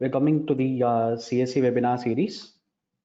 We're coming to the CSC webinar series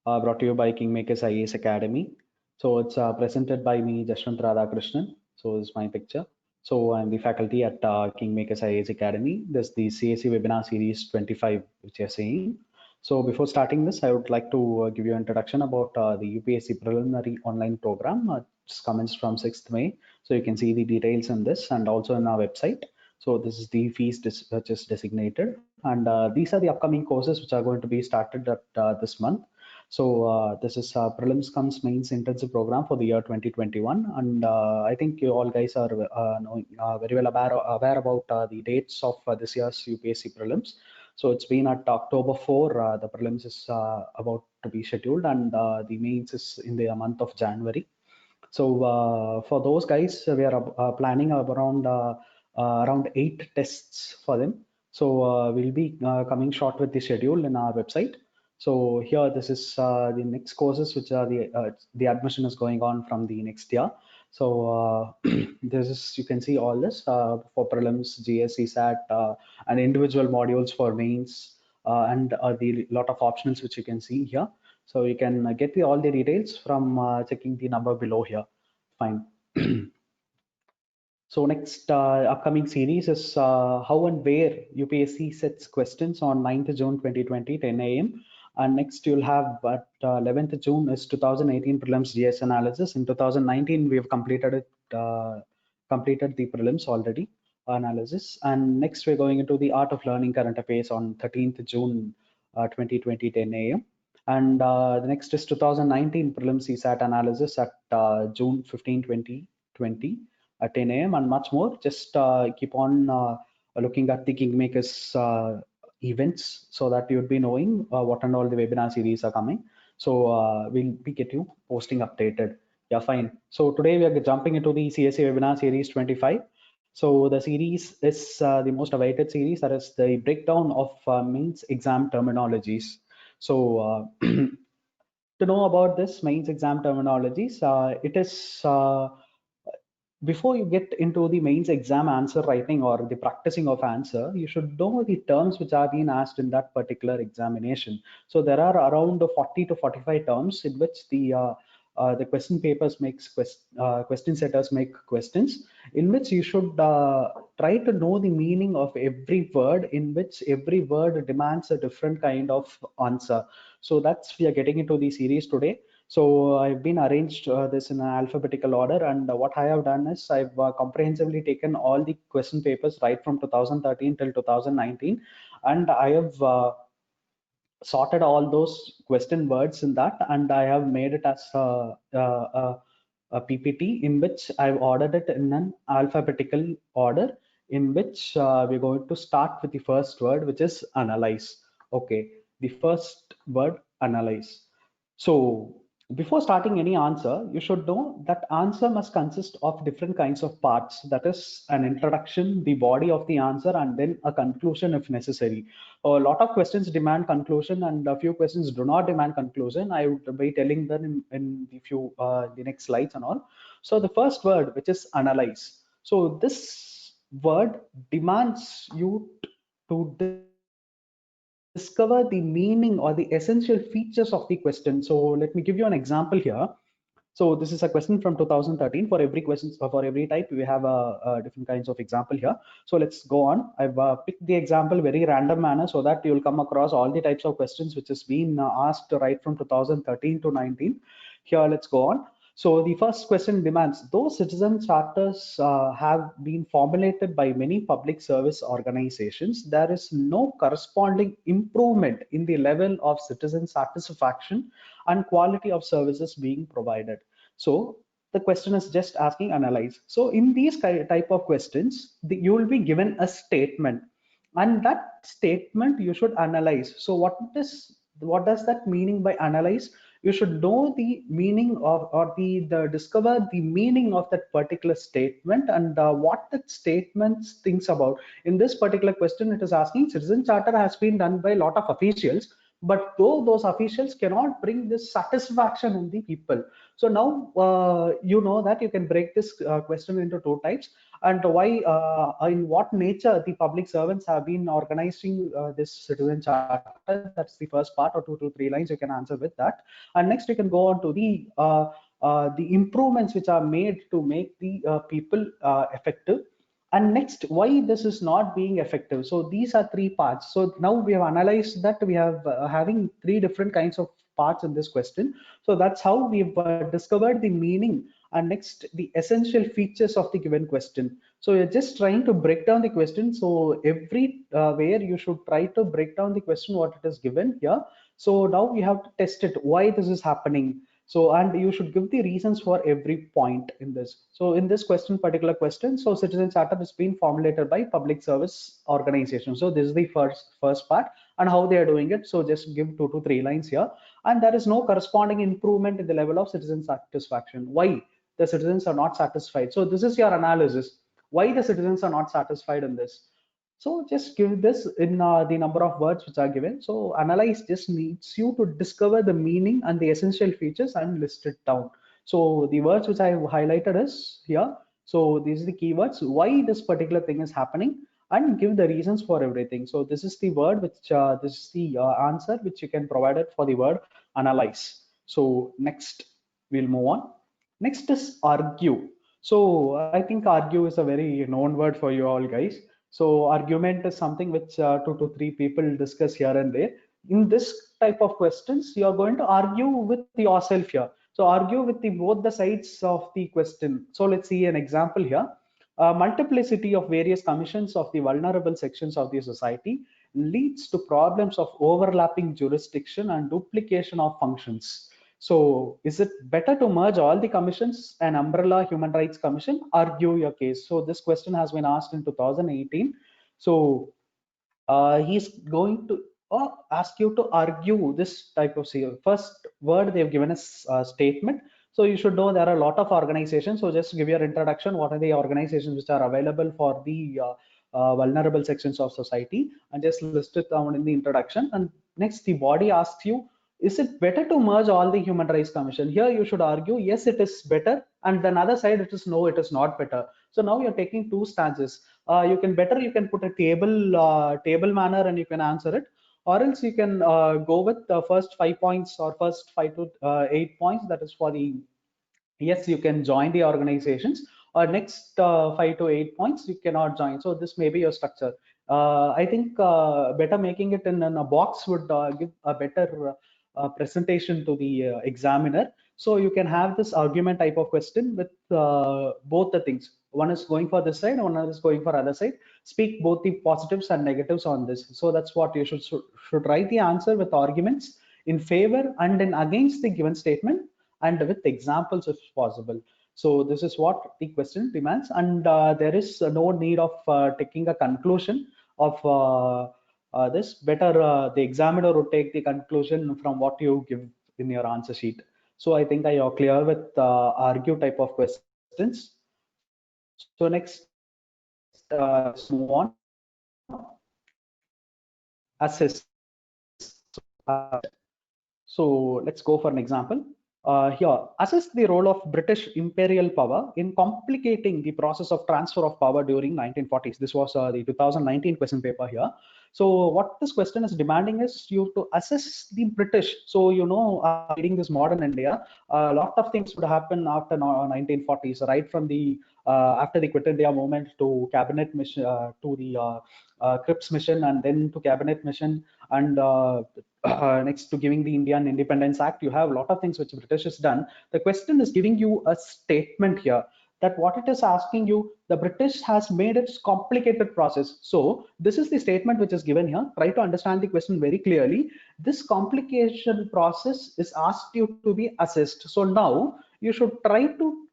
brought to you by Kingmakers IAS Academy. So it's presented by me, Jashwant Radhakrishnan. So this is my picture. So I'm the faculty at Kingmakers IAS Academy. This is the CSC webinar series 25, which you're seeing. So before starting this, I would like to give you an introduction about the UPSC preliminary online program. It commenced from 6th May. So you can see the details in this and also in our website. So this is the fees which is designated, and these are the upcoming courses which are going to be started at this month. So this is prelims comes mains intensive program for the year 2021, and I think you all guys are very well aware about the dates of this year's UPSC prelims. So it's been at October 4. The prelims is about to be scheduled, and the mains is in the month of January. So for those guys, we are planning around 8 tests for them. So we'll be coming short with the schedule in our website. So here, this is the next courses, which are the admission is going on from the next year. So this is, you can see all this for prelims, GSC, SAT, and individual modules for mains, and the lot of optionals which you can see here. So you can get all the details from checking the number below here. Fine. So next upcoming series is how and where UPSC sets questions on 9th June 2020, 10 a.m. And next you'll have at 11th June is 2018 prelims GS analysis. In 2019, we have completed it, completed the prelims already analysis. And next we're going into the art of learning current affairs on 13th June 2020, 10 a.m. And the next is 2019 prelims CSAT analysis at June 15, 2020 at 10 a.m. and much more. Just keep on looking at the Kingmakers events so that you would be knowing what and all the webinar series are coming. So we'll be get you posting updated. Yeah, fine. So today we are jumping into the CSA webinar series 25. So the series is the most awaited series, that is the breakdown of mains exam terminologies. So to know about this mains exam terminologies, it is before you get into the mains exam answer writing or the practicing of answer, you should know the terms which are being asked in that particular examination. So there are around 40 to 45 terms in which the question papers makes question setters make questions, in which you should try to know the meaning of every word, in which every word demands a different kind of answer. So that's, we are getting into the series today. So I've been arranged this in an alphabetical order, and what I have done is I've comprehensively taken all the question papers right from 2013 till 2019, and I have sorted all those question words in that, and I have made it as a PPT in which I've ordered it in an alphabetical order, in which we're going to start with the first word, which is analyze. Okay, the first word, analyze. So before starting any answer, you should know that answer must consist of different kinds of parts. That is an introduction, the body of the answer, and then a conclusion if necessary. A lot of questions demand conclusion, and a few questions do not demand conclusion. I would be telling them in the next slides and all. So the first word, which is analyze. So this word demands you to discover the meaning or the essential features of the question. So let me give you an example here. So this is a question from 2013. For every question, for every type, we have different kinds of example here. So let's go on. I've picked the example very random manner so that you'll come across all the types of questions which has been asked right from 2013 to 19. Here, let's go on. So the first question demands, those citizen charters have been formulated by many public service organizations, there is no corresponding improvement in the level of citizen satisfaction and quality of services being provided. So the question is just asking analyze. So in these type of questions, you will be given a statement, and that statement you should analyze. So what does that meaning by analyze? You should know the meaning of, or the discover the meaning of that particular statement, and what that statement thinks about. In this particular question, it is asking citizen charter has been done by a lot of officials, but though those officials cannot bring this satisfaction in the people. So now you know that you can break this question into two types. and why, in what nature the public servants have been organizing this citizen charter. That's the first part, or 2 to 3 lines you can answer with that. And next you can go on to the improvements which are made to make the people effective. And next, why this is not being effective. So these are 3 parts. So now we have analyzed that we have having 3 different kinds of parts in this question. So that's how we've discovered the meaning, and next the essential features of the given question. So you're just trying to break down the question. So every where you should try to break down the question what it is given here. So now we have to test it, why this is happening. So, and you should give the reasons for every point in this. So in this particular question, so citizen charter is being formulated by public service organization. So this is the first part, and how they are doing it. So just give 2 to 3 lines here. And there is no corresponding improvement in the level of citizen satisfaction. Why the citizens are not satisfied? So this is your analysis. Why the citizens are not satisfied in this? So just give this in the number of words which are given. So analyze just needs you to discover the meaning and the essential features and list it down. So the words which I have highlighted is here. So these are the keywords, why this particular thing is happening, and give the reasons for everything. So this is the word which, this is the answer which you can provide it for the word analyze. So next we'll move on. Next is argue. So I think argue is a very known word for you all guys. So argument is something which 2 to 3 people discuss here and there. In this type of questions, you are going to argue with yourself here. So argue with both the sides of the question. So let's see an example here. Multiplicity of various commissions of the vulnerable sections of the society leads to problems of overlapping jurisdiction and duplication of functions. So is it better to merge all the commissions, an umbrella human rights commission? Argue your case. So this question has been asked in 2018. So he's going to ask you to argue this type of CEO. First word they've given us statement. So you should know there are a lot of organizations. So just give your introduction. What are the organizations which are available for the vulnerable sections of society, and just list it down in the introduction. And next, the body asks you, is it better to merge all the human rights commission? Here you should argue, yes, it is better. And then other side, it is no, it is not better. So now you're taking 2 stances. You can put a table manner and you can answer it, or else you can go with the first 5 points or first 5 to 8 points. That is for the yes, you can join the organizations, or next 5 to 8 points you cannot join. So this may be your structure. I think better making it in a box would give a better presentation to the examiner. So you can have this argument type of question with both the things. One is going for this side, one is going for other side. Speak both the positives and negatives on this. So that's what you should write the answer with arguments in favor and in against the given statement, and with examples if possible. So this is what the question demands, and there is no need of taking a conclusion of this. Better the examiner would take the conclusion from what you give in your answer sheet. So I think I are clear with argue type of questions. So next, let's move on. Assess. So let's go for an example. Here, assess the role of British imperial power in complicating the process of transfer of power during 1940s. This was the 2019 question paper here. So what this question is demanding is you to assess the British. So, you know, reading this modern India, a lot of things would happen after 1940s, right from the after the Quit India movement to cabinet mission, to the Cripps mission, and then to cabinet mission, and next to giving the Indian Independence Act. You have a lot of things which British has done. The question is giving you a statement here, that what it is asking you, the British has made its complicated process. So this is the statement which is given here. Try to understand the question very clearly. This complication process is asked you to be assessed. So now you should try to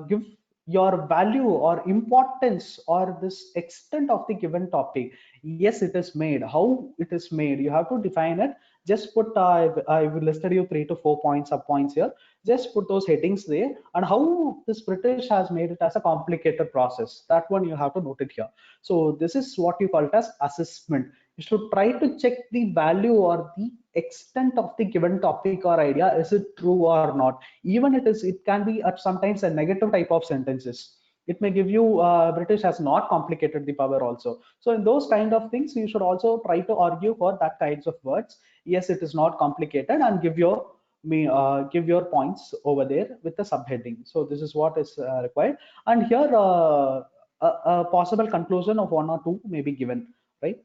give your value or importance or this extent of the given topic. Yes, it is made. How it is made, you have to define it. Just put I've listed you 3 to 4 points, sub points here. Just put those headings there, and how this British has made it as a complicated process. That one you have to note it here. So this is what you call it as assessment. You should try to check the value or the extent of the given topic or idea. Is it true or not? Even it can be at sometimes a negative type of sentences. It may give you British has not complicated the power also. So in those kind of things, you should also try to argue for that kinds of words. Yes, it is not complicated, and give your points over there with the subheading. So this is what is required. And here a possible conclusion of one or two may be given, right?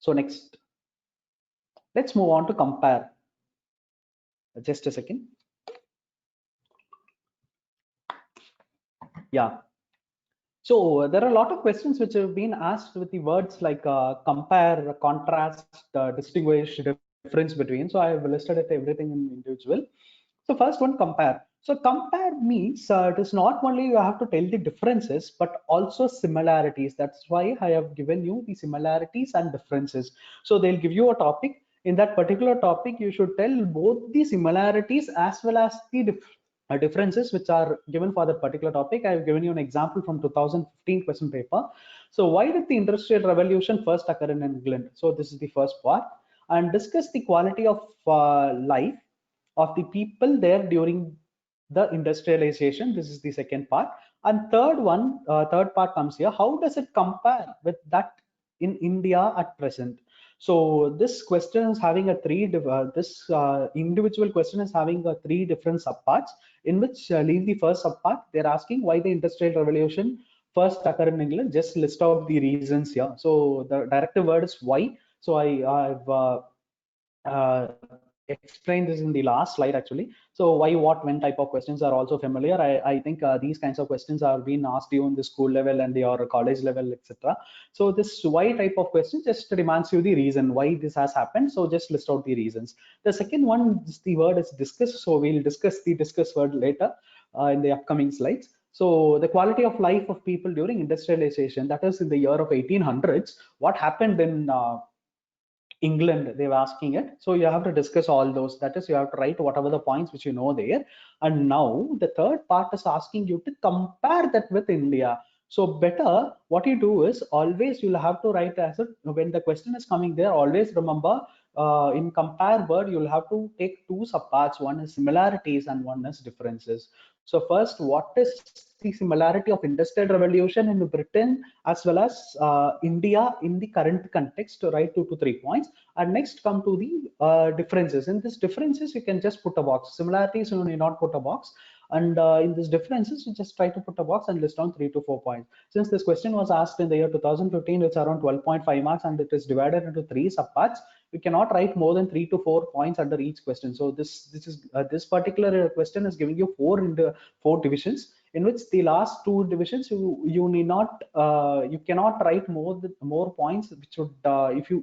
So next, let's move on to compare. Just a second. Yeah. So there are a lot of questions which have been asked with the words like compare, contrast, distinguish, difference between. So I have listed it everything in individual. So first one, compare. So compare means it is not only you have to tell the differences, but also similarities. That's why I have given you the similarities and differences. So they'll give you a topic. In that particular topic, you should tell both the similarities as well as the differences which are given for that particular topic. I have given you an example from 2015 question paper. So why did the Industrial Revolution first occur in England? So this is the first part. And discuss the quality of life of the people there during the industrialization. This is the second part. And third part comes here. How does it compare with that in India at present? So this question is having a individual question is having a three different subparts, in which leave the first subpart. They're asking why the Industrial Revolution first occurred in England. Just list out the reasons here. So the directive word is why. So I've explained this in the last slide actually. So why, what, when type of questions are also familiar. I think these kinds of questions are being asked you in the school level and your college level, etc. So this why type of question just demands you the reason why this has happened. So just list out the reasons. The second one, the word is discuss. So we'll discuss the discuss word later in the upcoming slides. So the quality of life of people during industrialization, that is in the year of 1800s, what happened in England, they were asking it. So you have to discuss all those. That is, you have to write whatever the points which you know there. And now the third part is asking you to compare that with India. So better, what you do is always you'll have to write as a, when the question is coming there, always remember in compare word, you'll have to take two subparts. One is similarities and one is differences. So first, what is the similarity of industrial revolution in Britain as well as India in the current context? To write 2 to 3 points. And next come to the differences. In this differences, you can just put a box. Similarities, you need not put a box. And in this differences, you just try to put a box and list down 3 to 4 points. Since this question was asked in the year 2015, it's around 12.5 marks and it is divided into 3 subparts. You cannot write more than 3 to 4 points under each question. So this particular question is giving you 4 divisions, in which the last 2 divisions you need not you cannot write more points, which would if you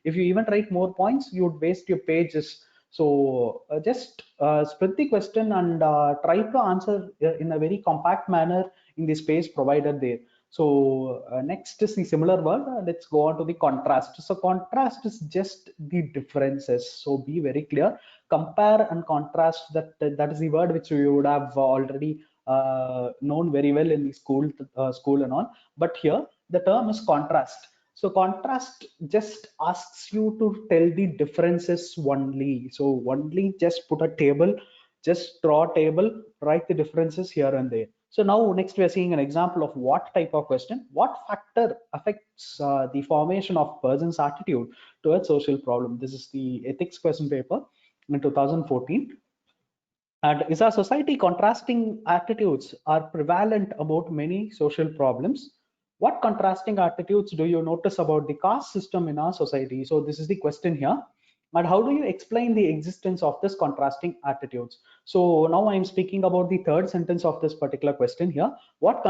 even write more points, you would waste your pages. So just split the question and try to answer in a very compact manner in the space provided there. So next is the similar word. Let's go on to the contrast. So contrast is just the differences. So be very clear. Compare and contrast. That is the word which you would have already known very well in the school and all. But here the term is contrast. So contrast just asks you to tell the differences only. So only just put a table, just draw a table, write the differences here and there. So now next we are seeing an example of what type of question. What factor affects the formation of person's attitude towards social problem? This is the ethics question paper in 2014. And is our society contrasting attitudes are prevalent about many social problems? What contrasting attitudes do you notice about the caste system in our society? So this is the question here. And how do you explain the existence of this contrasting attitudes? So now I'm speaking about the third sentence of this particular question here. What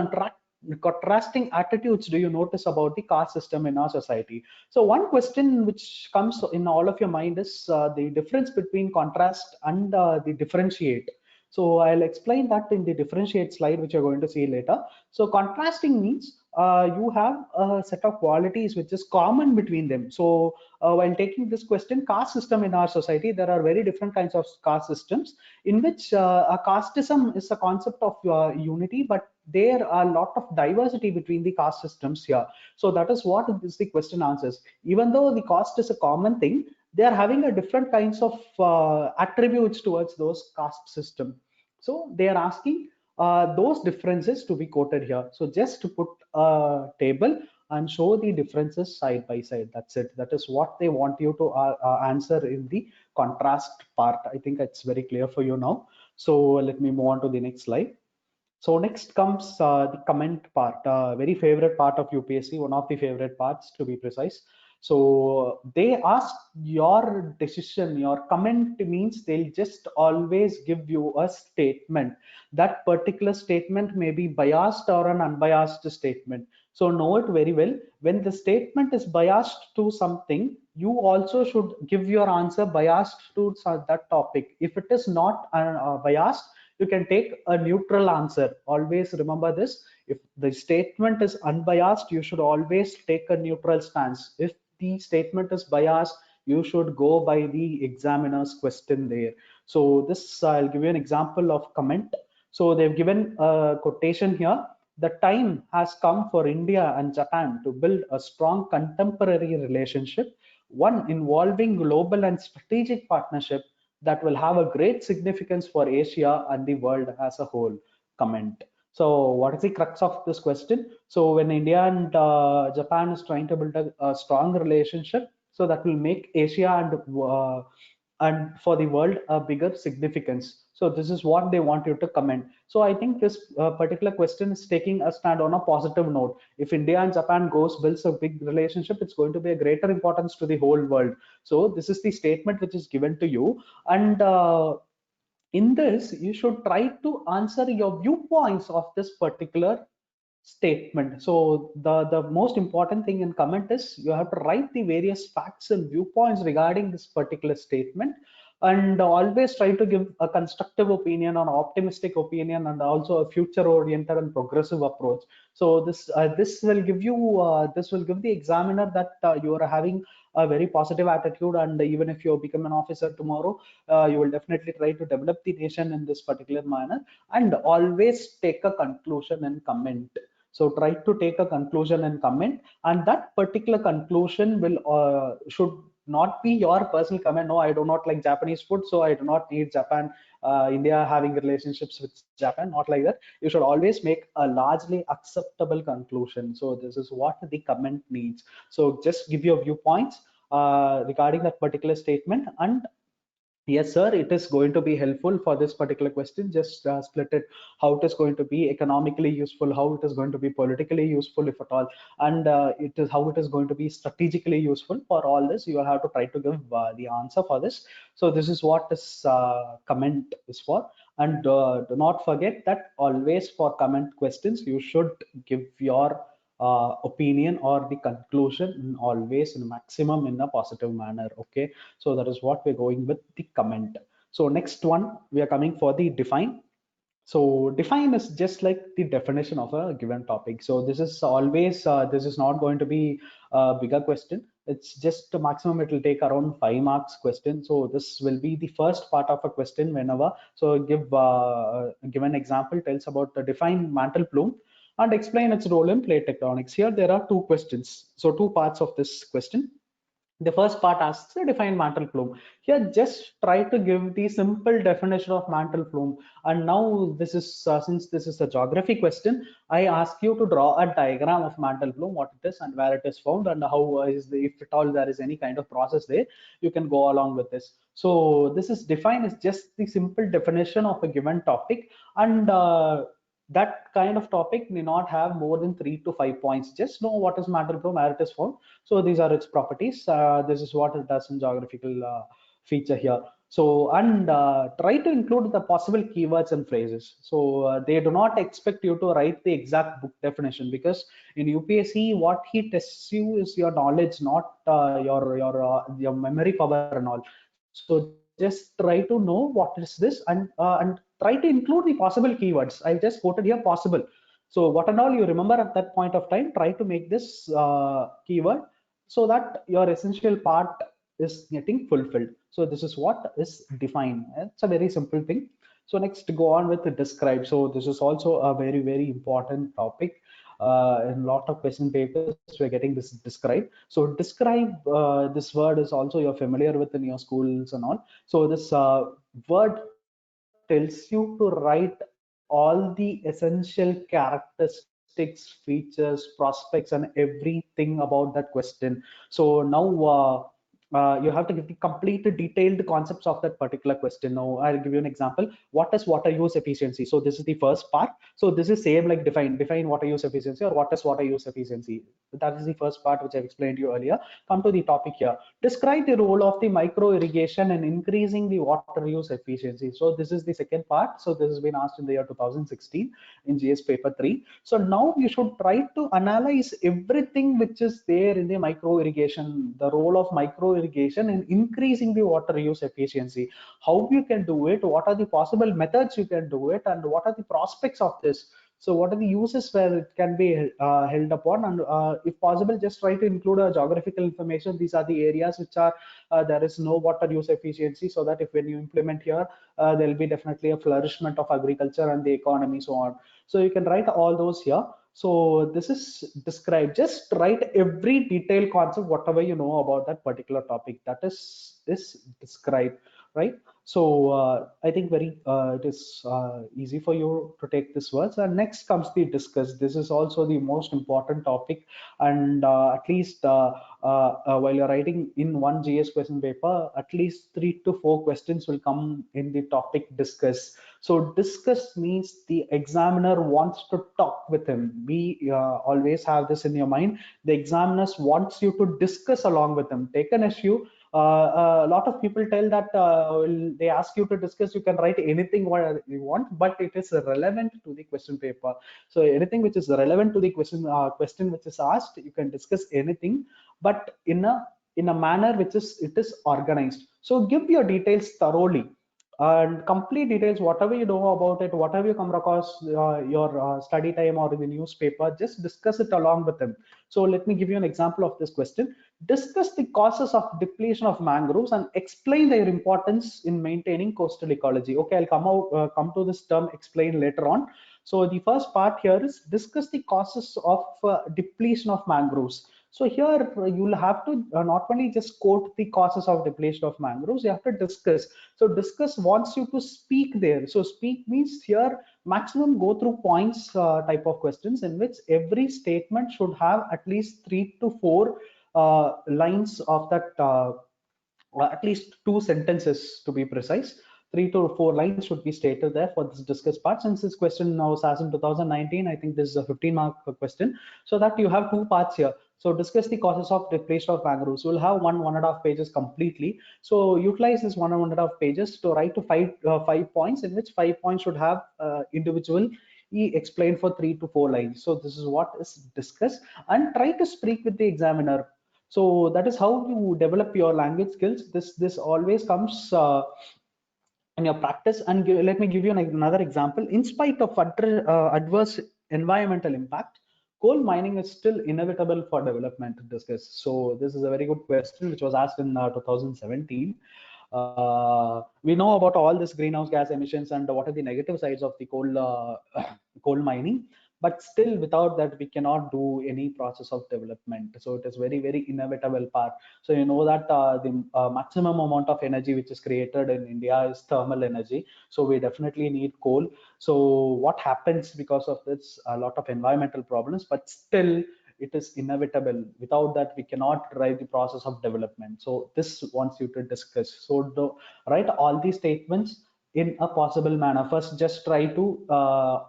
contrasting attitudes do you notice about the caste system in our society? So one question which comes in all of your mind is the difference between contrast and the differentiate. So I'll explain that in the differentiate slide, which you're going to see later. So contrasting means you have a set of qualities which is common between them. So while taking this question, caste system in our society, there are very different kinds of caste systems, in which a casteism is a concept of unity, but there are a lot of diversity between the caste systems here. So that is what is the question answers. Even though the caste is a common thing, they are having a different kinds of attributes towards those caste system. So they are asking those differences to be quoted here. So just to put a table and show the differences side by side. That's it. That is what they want you to answer in the contrast part. I think it's very clear for you now. So let me move on to the next slide. So next comes the comment part, very favorite part of UPSC, one of the favorite parts to be precise. So they ask your decision, your comment means they'll just always give you a statement. That particular statement may be biased or an unbiased statement. So know it very well. When the statement is biased to something, you also should give your answer biased to that topic. If it is not biased, you can take a neutral answer. Always remember this. If the statement is unbiased, you should always take a neutral stance. If the statement is biased, you should go by the examiner's question there. So this, I'll give you an example of comment. So they've given a quotation here. The time has come for India and Japan to build a strong contemporary relationship, one involving global and strategic partnership that will have a great significance for Asia and the world as a whole. Comment. So what is the crux of this question? So when India and Japan is trying to build a strong relationship, so that will make Asia and for the world a bigger significance. So this is what they want you to comment. So I think this particular question is taking a stand on a positive note. If India and Japan builds a big relationship, it's going to be a greater importance to the whole world. So this is the statement which is given to you, and in this you should try to answer your viewpoints of this particular statement. So the most important thing in comment is you have to write the various facts and viewpoints regarding this particular statement, and always try to give a constructive opinion, an optimistic opinion, and also a future oriented and progressive approach. So this will give the examiner that you are having a very positive attitude, and even if you become an officer tomorrow, you will definitely try to develop the nation in this particular manner, and always take a conclusion and comment. So try to take a conclusion and comment, and that particular conclusion will should not be your personal comment. No, I do not like Japanese food, so I do not need Japan, India having relationships with Japan. Not like that. You should always make a largely acceptable conclusion. So this is what the comment needs. So just give your viewpoints regarding that particular statement, and yes, sir, it is going to be helpful for this particular question. Just split it how it is going to be economically useful, how it is going to be politically useful, if at all, and it is how it is going to be strategically useful. For all this, you have to try to give the answer for this. So this is what this comment is for. And do not forget that always for comment questions, you should give your opinion or the conclusion always in maximum in a positive manner. Okay, so that is what we're going with the comment. So next one, we are coming for the define. So define is just like the definition of a given topic. So this is always this is not going to be a bigger question. It's just a maximum, it will take around 5 marks question. So this will be the first part of a question whenever. So give an example, tells about the define mantle plume and explain its role in plate tectonics. Here there are two questions, so two parts of this question. The first part asks to define mantle plume. Here, just try to give the simple definition of mantle plume. And now this is since this is a geography question, I ask you to draw a diagram of mantle plume, what it is and where it is found, and how is if at all there is any kind of process there, you can go along with this. So this is define is just the simple definition of a given topic, and that kind of topic may not have more than 3 to 5 points. Just know what is mantle plume, where it is found. So these are its properties. This is what it does in geographical feature here. So and try to include the possible keywords and phrases. So they do not expect you to write the exact book definition, because in UPSC what he tests you is your knowledge, not your memory power and all. So just try to know what is this, and try to include the possible keywords. I just quoted here possible. So what and all you remember at that point of time, try to make this keyword, so that your essential part is getting fulfilled. So this is what is defined. It's a very simple thing. So next, go on with the describe. So this is also a very, very important topic. In a lot of question papers, we're getting this describe. So describe, this word is also you're familiar with in your schools and all. So this word tells you to write all all the essential characteristics, features, prospects, and everything about that question. So now you have to give the complete detailed concepts of that particular question. Now I'll give you an example. What is water use efficiency? So this is the first part. So this is same like define water use efficiency, or what is water use efficiency. That is the first part which I've explained to you earlier. Come to the topic here. Describe the role of the micro irrigation in increasing the water use efficiency. So this is the second part. So this has been asked in the year 2016 in GS paper 3. So now you should try to analyze everything which is there in the micro irrigation, the role of micro irrigation in increasing the water use efficiency, how you can do it, what are the possible methods you can do it, and what are the prospects of this. So what are the uses where it can be held upon, and if possible, just try to include a geographical information. These are the areas which are there is no water use efficiency, so that if when you implement here, there will be definitely a flourishment of agriculture and the economy, so on. So you can write all those here. So this is described. Just write every detailed concept, whatever you know about that particular topic. That is described, right? So I think it is easy for you to take this words. And next comes the discuss. This is also the most important topic, and at least while you're writing in one GS question paper, at least 3 to 4 questions will come in the topic discuss. So discuss means the examiner wants to talk with him. We always have this in your mind. The examiners wants you to discuss along with them. Take an issue. A lot of people tell that they ask you to discuss, you can write anything what you want, but it is relevant to the question paper. So anything which is relevant to the question which is asked, you can discuss anything, but in a manner which is organized. So give your details thoroughly and complete details, whatever you know about it, whatever you come across your study time or in the newspaper, just discuss it along with them. So let me give you an example of this question. Discuss the causes of depletion of mangroves and explain their importance in maintaining coastal ecology. Okay, I'll come to this term explain later on. So the first part here is discuss the causes of depletion of mangroves. So here you'll have to not only just quote the causes of depletion of mangroves, you have to discuss. So discuss wants you to speak there. So speak means here maximum go through points type of questions, in which every statement should have at least 3 to 4 lines of that, at least 2 sentences to be precise. 3 to 4 lines should be stated there for this discuss part. Since this question now was asked in 2019, I think this is a 15-mark question. So that you have 2 parts here. So discuss the causes of depletion of mangroves. We'll have 1.5 pages completely. So utilize this 1.5 pages to write to 5 points, in which 5 points should have individual explained for 3 to 4 lines. So this is what is discussed, and try to speak with the examiner. So that is how you develop your language skills. This always comes in your practice. And let me give you another example. In spite of adverse environmental impact, coal mining is still inevitable for development to discuss. So this is a very good question which was asked in 2017. We know about all this greenhouse gas emissions and what are the negative sides of the coal mining, but still without that we cannot do any process of development. So it is very inevitable part. So you know that the maximum amount of energy which is created in India is thermal energy, so we definitely need coal. So what happens because of this, a lot of environmental problems, but still it is inevitable. Without that we cannot drive the process of development. So this wants you to discuss. So write all these statements in a possible manner. First, just try to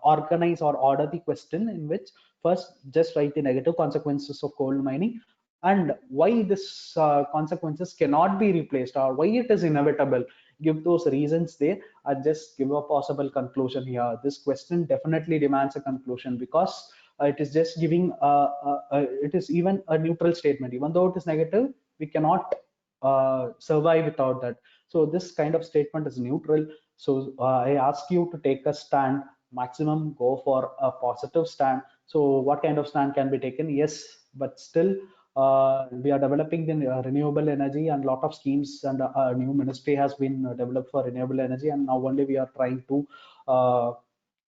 organize or order the question, in which first just write the negative consequences of coal mining and why this consequences cannot be replaced, or why it is inevitable. Give those reasons there and just give a possible conclusion here. This question definitely demands a conclusion, because it is just giving it is even a neutral statement. Even though it is negative, we cannot survive without that. So this kind of statement is neutral. So I ask you to take a stand, maximum go for a positive stand. So what kind of stand can be taken? Yes, but still we are developing the renewable energy, and a lot of schemes, and a new ministry has been developed for renewable energy, and now only we are trying to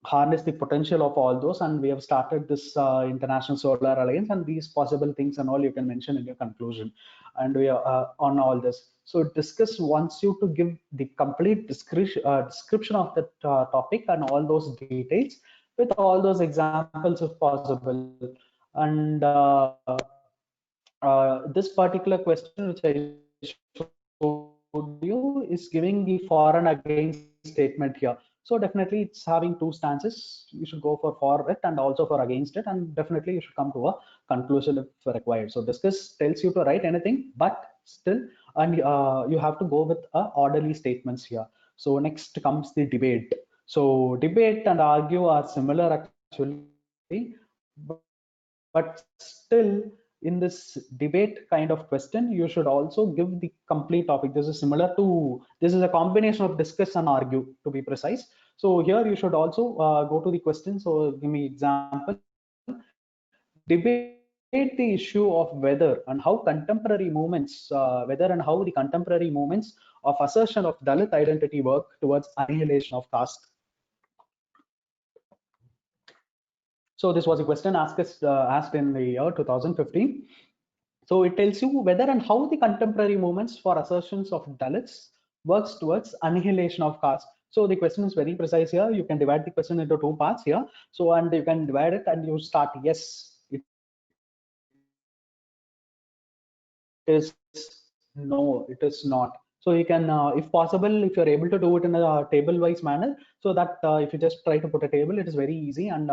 harness the potential of all those, and we have started this International Solar Alliance, and these possible things and all you can mention in your conclusion. and we are on all this. So discuss wants you to give the complete description of that topic and all those details with all those examples if possible. And this particular question which I showed you is giving the for and against statement here. So definitely it's having two stances. You should go for it and also for against it, and definitely you should come to a conclusion if required. So discuss tells you to write anything, but still, and you have to go with orderly statements here. So next comes the debate. So debate and argue are similar actually, but still in this debate kind of question, you should also give the complete topic. This is similar to, this is a combination of discuss and argue to be precise. So here you should also go to the question. So give me example. Debate the issue of whether and how contemporary movements, whether and how the contemporary movements of assertion of Dalit identity work towards annihilation of caste. So this was a question asked in the year 2015. So it tells you whether and how the contemporary movements for assertions of Dalits works towards annihilation of caste. So the question is very precise here. You can divide the question into two parts here. So, and you can divide it and you start, yes, it is, no, it is not. So you can, if possible, if you're able to do it in a table-wise manner, so that if you just try to put a table, it is very easy, and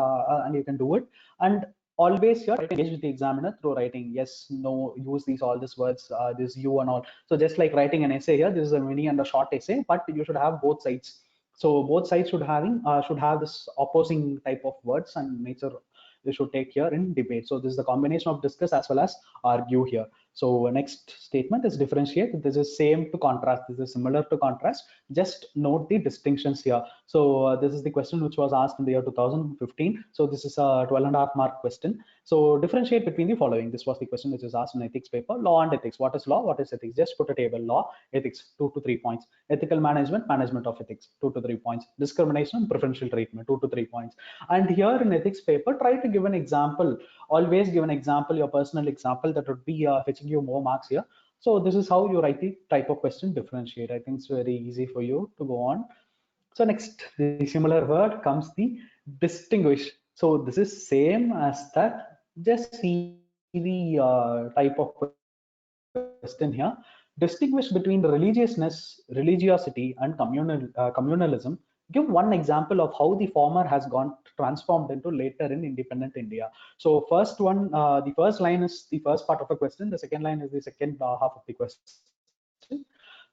you can do it. And always here engage with the examiner through writing yes, no, use these all these words, this you and all. So just like writing an essay here, this is a mini and a short essay, but you should have both sides. So both sides should have this opposing type of words and nature you should take here in debate. So this is the combination of discuss as well as argue here. So next statement is differentiate. This is same to contrast. This is similar to contrast. Just note the distinctions here. So this is the question which was asked in the year 2015. So this is a 12.5 mark question. So differentiate between the following. This was the question which is asked in ethics paper. Law and ethics. What is law? What is ethics? Just put a table. Law, ethics, 2 to 3 points. Ethical management, management of ethics, 2 to 3 points. Discrimination, preferential treatment, 2 to 3 points. And here in ethics paper, try to give an example. Always give an example, your personal example, that would be fetching you more marks here. So this is how you write the type of question differentiate. I think it's very easy for you to go on. So next, the similar word comes the distinguish. So this is same as that. Just see the type of question here. Distinguish between religiousness, religiosity, and communalism. Give one example of how the former has gone transformed into later in independent India. So first one, the first line is the first part of a question. The second line is the second half of the question.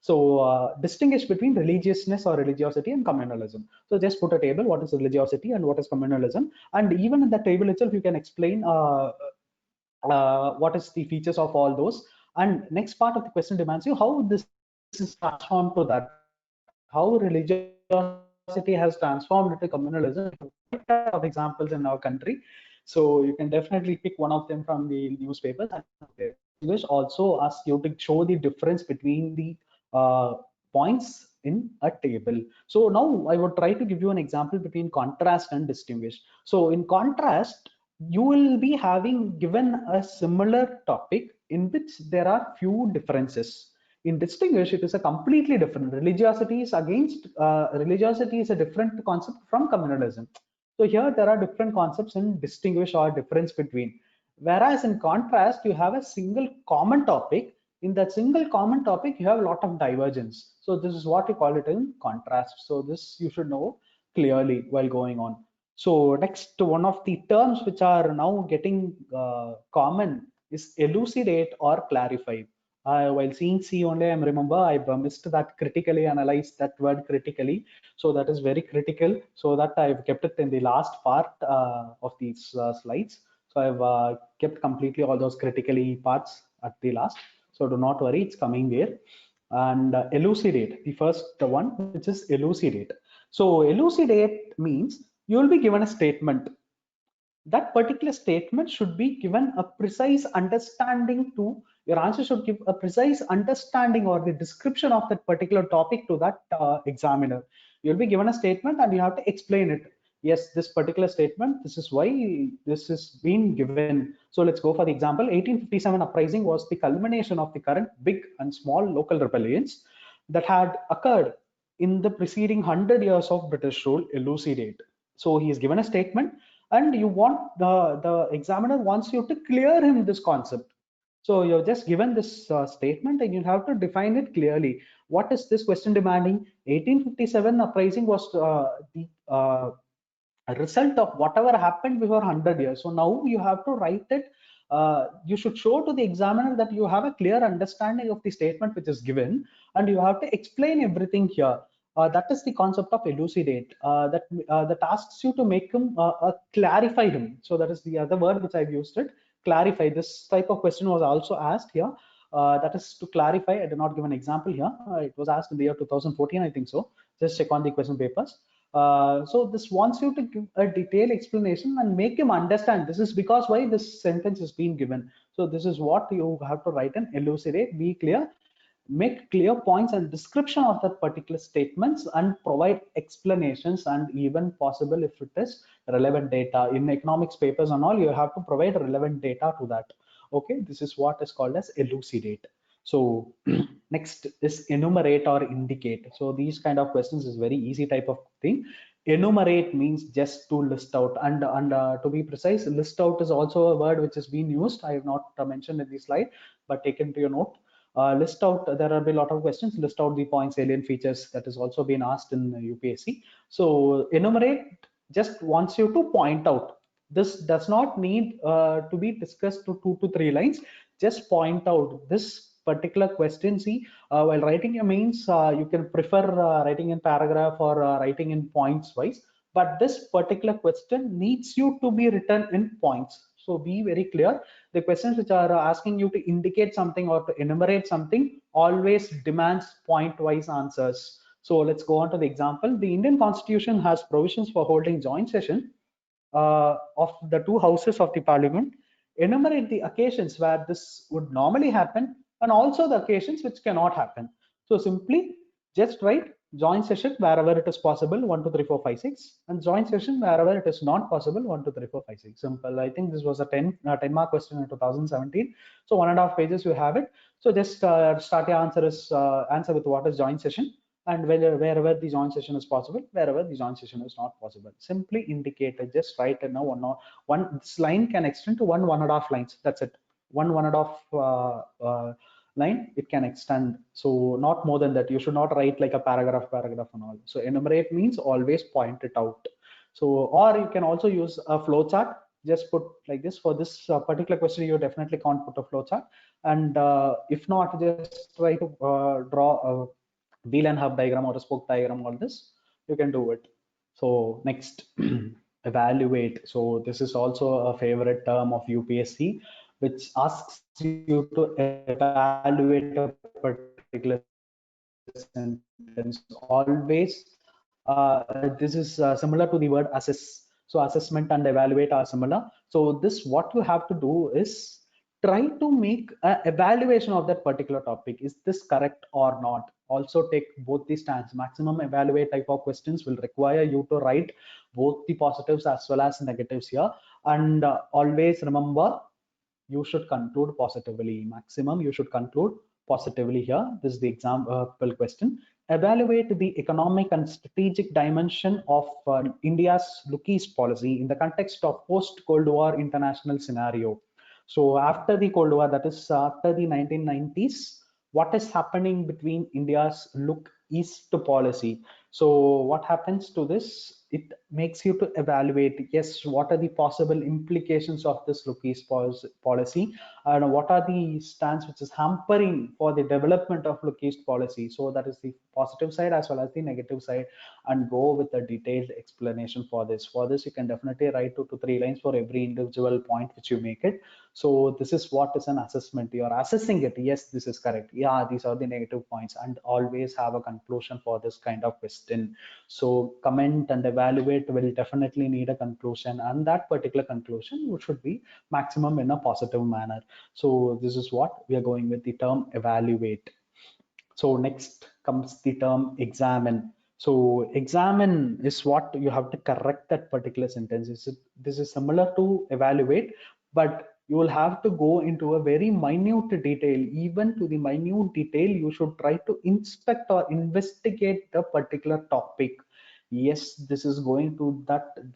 So distinguish between religiousness or religiosity and communalism. So just put a table, what is religiosity and what is communalism. And even in the table itself, you can explain what is the features of all those. And next part of the question demands you how this is transformed to that, how religiosity has transformed into communalism. Of examples in our country, so you can definitely pick one of them from the newspapers. And English also asks you to show the difference between the points in a table. So now I would try to give you an example between contrast and distinguish. So in contrast, you will be having given a similar topic in which there are few differences. In distinguish, it is a completely different. Religiosity is against religiosity is a different concept from communalism. So here there are different concepts in distinguish or difference between. Whereas in contrast, you have a single common topic. In that single common topic, you have a lot of divergence. So this is what we call it in contrast. So this you should know clearly while going on. So next, one of the terms which are now getting common is elucidate or clarify. While seeing C only, I remember I missed that critically, analyzed that word critically. So that is very critical. So that I've kept it in the last part of these slides. So I've kept completely all those critically parts at the last. So do not worry, it's coming there. And elucidate, the first one, which is elucidate. So elucidate means you will be given a statement. That particular statement should be given a precise understanding to, your answer should give a precise understanding or the description of that particular topic to that examiner. You'll be given a statement and you have to explain it. yes, this particular statement, this is why this is being given. So let's go for the example. 1857 uprising was the culmination of the current big and small local rebellions that had occurred in the preceding 100 years of British rule. Elucidate. So he is given a statement, and you want the examiner wants you to clear him this concept. So you're just given this statement, and you have to define it clearly. What is this question demanding? 1857 uprising was the a result of whatever happened before 100 years. So now you have to write it. You should show to the examiner that you have a clear understanding of the statement which is given, and you have to explain everything here. That is the concept of elucidate. That asks you to make him clarify him. So that is the other word which I've used it. Clarify. This type of question was also asked here. That is to clarify. I did not give an example here. It was asked in the year 2014, I think so. Just check on the question papers. So this wants you to give a detailed explanation and make him understand this is because why this sentence is being given. So this is what you have to write and elucidate, be clear, make clear points and description of that particular statements, and provide explanations, and even possible if it is relevant data in economics papers and all, you have to provide relevant data to that. Okay, this is what is called as elucidate. So next is enumerate or indicate. So these kind of questions is very easy type of thing. Enumerate means just to list out, and to be precise, list out is also a word which has been used. I have not mentioned in the slide, but take into your note. List out, there will be a lot of questions. List out the points, salient features, that is also been asked in UPSC. So enumerate just wants you to point out. This does not need to be discussed to 2 to 3 lines. Just point out this particular question. See, while writing your mains, you can prefer writing in paragraph or writing in points wise, but this particular question needs you to be written in points. So be very clear. The questions which are asking you to indicate something or to enumerate something always demands point wise answers. So let's go on to the example. The Indian Constitution has provisions for holding joint session of the two houses of the parliament. Enumerate the occasions where this would normally happen, and also the occasions which cannot happen. So simply just write joint session wherever it is possible, 1 2 3 4 5 6, and joint session wherever it is not possible, 1 2 3 4 5 6. Simple. I think this was a 10 mark question in 2017. So 1.5 pages you have it. So just start your answer with what is joint session, and wherever the joint session is possible, wherever the joint session is not possible. Simply indicate it. Just write it now. One this line can extend to 1.5 lines. That's it. 1.5 line it can extend. So not more than that. You should not write like a paragraph and all. So enumerate means always point it out. So, or you can also use a flow chart. Just put like this. For this particular question, you definitely can't put a flow chart. And if not, just try to draw a wheel and hub diagram or a spoke diagram. All this you can do it. So next, evaluate. So this is also a favorite term of UPSC, which asks you to evaluate a particular sentence. Always this is similar to the word assess. So assessment and evaluate are similar. So this, what you have to do is try to make an evaluation of that particular topic. Is this correct or not? Also take both the stands. Maximum evaluate type of questions will require you to write both the positives as well as negatives here. And always remember, you should conclude positively. Maximum you should conclude positively here. This is the example question. Evaluate the economic and strategic dimension of India's Look East policy in the context of post-Cold War international scenario. So after the Cold War, that is after the 1990s, what is happening between India's Look East policy? So what happens to this? It makes you to evaluate, yes, what are the possible implications of this Look East policy, and what are the stance which is hampering for the development of Look East policy. So that is the positive side as well as the negative side, and go with a detailed explanation for this. For this, you can definitely write 2 to 3 lines for every individual point which you make it. So this is what is an assessment. You are assessing it. Yes, this is correct. Yeah, these are the negative points, and always have a conclusion for this kind of question. So comment and evaluate will definitely need a conclusion, and that particular conclusion should be maximum in a positive manner. So this is what we are going with the term evaluate. So next comes the term examine. So examine is what you have to correct that particular sentence. This is similar to evaluate, but you will have to go into a very minute detail. Even to the minute detail, you should try to inspect or investigate the particular topic. Yes, this is going to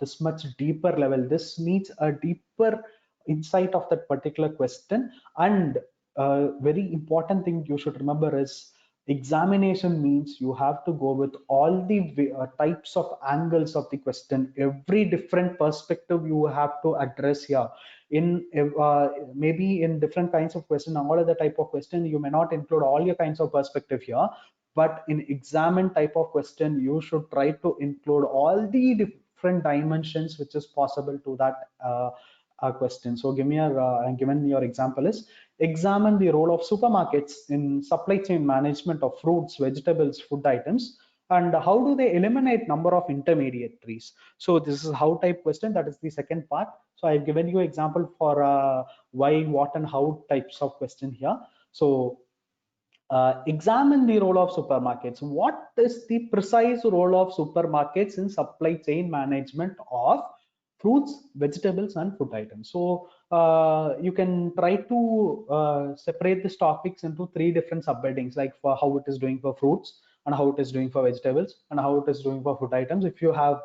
this much deeper level. This needs a deeper insight of that particular question. And very important thing you should remember is examination means you have to go with all the types of angles of the question. Every different perspective you have to address here. In maybe in different kinds of question, all of the type of question, you may not include all your kinds of perspective here, but in examine type of question, you should try to include all the different dimensions which is possible to that question. So give me given your example is, examine the role of supermarkets in supply chain management of fruits, vegetables, food items, and how do they eliminate number of intermediaries. So this is how type question. That is the second part. So I've given you example for why, what, and how types of question here. So examine the role of supermarkets. What is the precise role of supermarkets in supply chain management of fruits, vegetables, and food items? So you can try to separate these topics into three different subheadings, like for how it is doing for fruits, and how it is doing for vegetables, and how it is doing for food items, if you have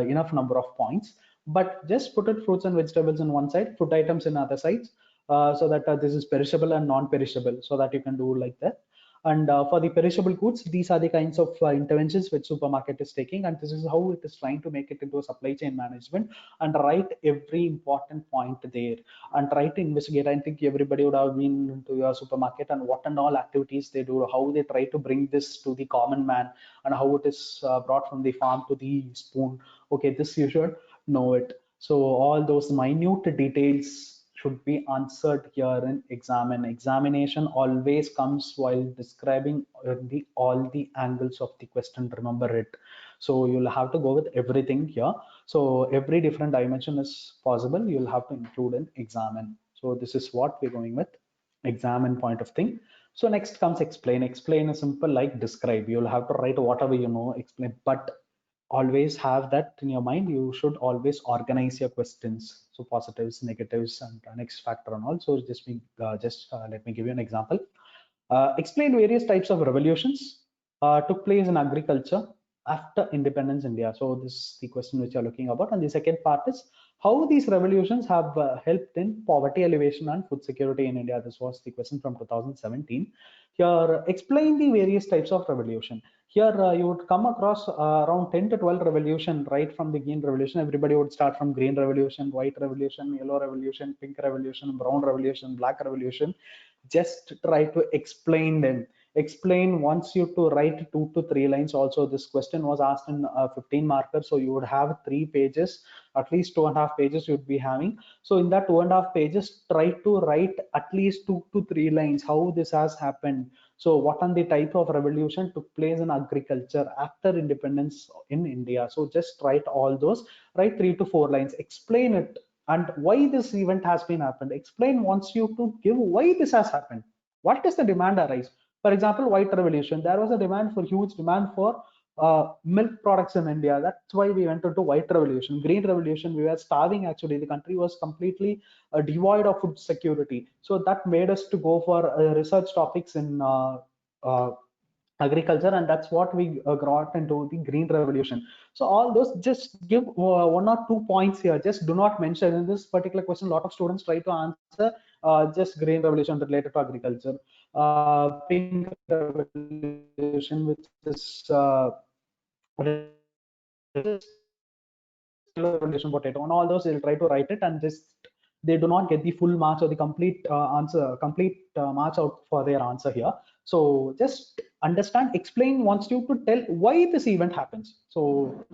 enough number of points. But just put it fruits and vegetables in one side, food items in other sides, so that this is perishable and non-perishable, so that you can do like that. And for the perishable goods, these are the kinds of interventions which supermarket is taking, and this is how it is trying to make it into a supply chain management, and write every important point there, and try to investigate. I think everybody would have been into your supermarket, and what and all activities they do, how they try to bring this to the common man, and how it is brought from the farm to the spoon. Okay, this you should know it. So all those minute details should be answered here in examine. Examination always comes while describing all the angles of the question. Remember it. So you'll have to go with everything here. So every different dimension is possible. You'll have to include in examine. So this is what we're going with, examine point of thing. So next comes explain. Explain is simple like describe. You'll have to write whatever you know, explain, but always have that in your mind. You should always organize your questions, so positives, negatives, and next factor and all. So let me give you an example. Explain various types of revolutions took place in agriculture after independence India. So this is the question which you're looking about. And the second part is how these revolutions have helped in poverty elevation and food security in India. This was the question from 2017. Here, explain the various types of revolution. Here you would come across around 10 to 12 revolution right from the green revolution. Everybody would start from green revolution, white revolution, yellow revolution, pink revolution, brown revolution, black revolution. Just try to explain them. Explain wants you to write 2 to 3 lines. Also, this question was asked in 15 markers, so you would have 3 pages, at least 2.5 pages you'd be having. So in that 2.5 pages, try to write at least 2 to 3 lines how this has happened. So what are the type of revolution took place in agriculture after independence in India? So just write all those, write 3 to 4 lines, explain it, and why this event has been happened. Explain wants you to give why this has happened. What is the demand arise? For example, white revolution, there was a demand for huge demand for milk products in India. That's why we went into white revolution. Green revolution, we were starving actually. The country was completely devoid of food security. So that made us to go for research topics in uh, agriculture, and that's what we got into the green revolution. So all those, just give 1 or 2 points here. Just do not mention in this particular question. A lot of students try to answer just green revolution related to agriculture, pink revolution which is revolution potato, and all those they'll try to write it, and just they do not get the full marks or the complete complete marks out for their answer here. So just understand, explain wants you to tell why this event happens. So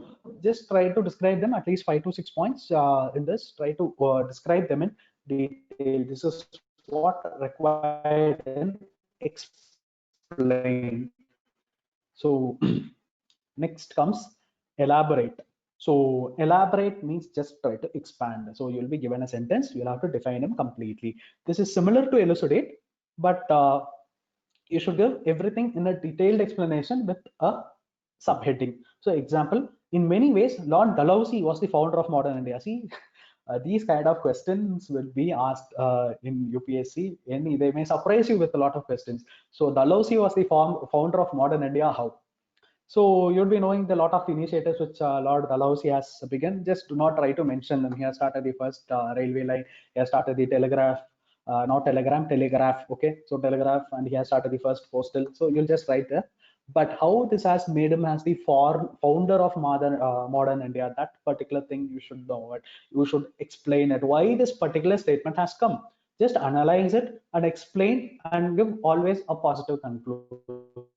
just try to describe them, at least 5 to 6 points in this. Try to describe them in detail. This is what required in explain. So next comes elaborate. So elaborate means just try to expand. So you'll be given a sentence, you'll have to define them completely. This is similar to elucidate, but you should give everything in a detailed explanation with a subheading. So example, in many ways, Lord Dalhousie was the founder of modern India. See, these kind of questions will be asked in UPSC. They may surprise you with a lot of questions. So Dalhousie was the founder of modern India. How? So you'll be knowing the lot of initiatives which Lord Dalhousie has begun. Just do not try to mention them. He has started the first railway line. He has started the telegraph, not telegram, telegraph. Okay, so telegraph, and he has started the first postal. So you'll just write there. But how this has made him as the founder of modern India, that particular thing you should know it. You should explain it. Why this particular statement has come. Just analyze it and explain and give always a positive conclusion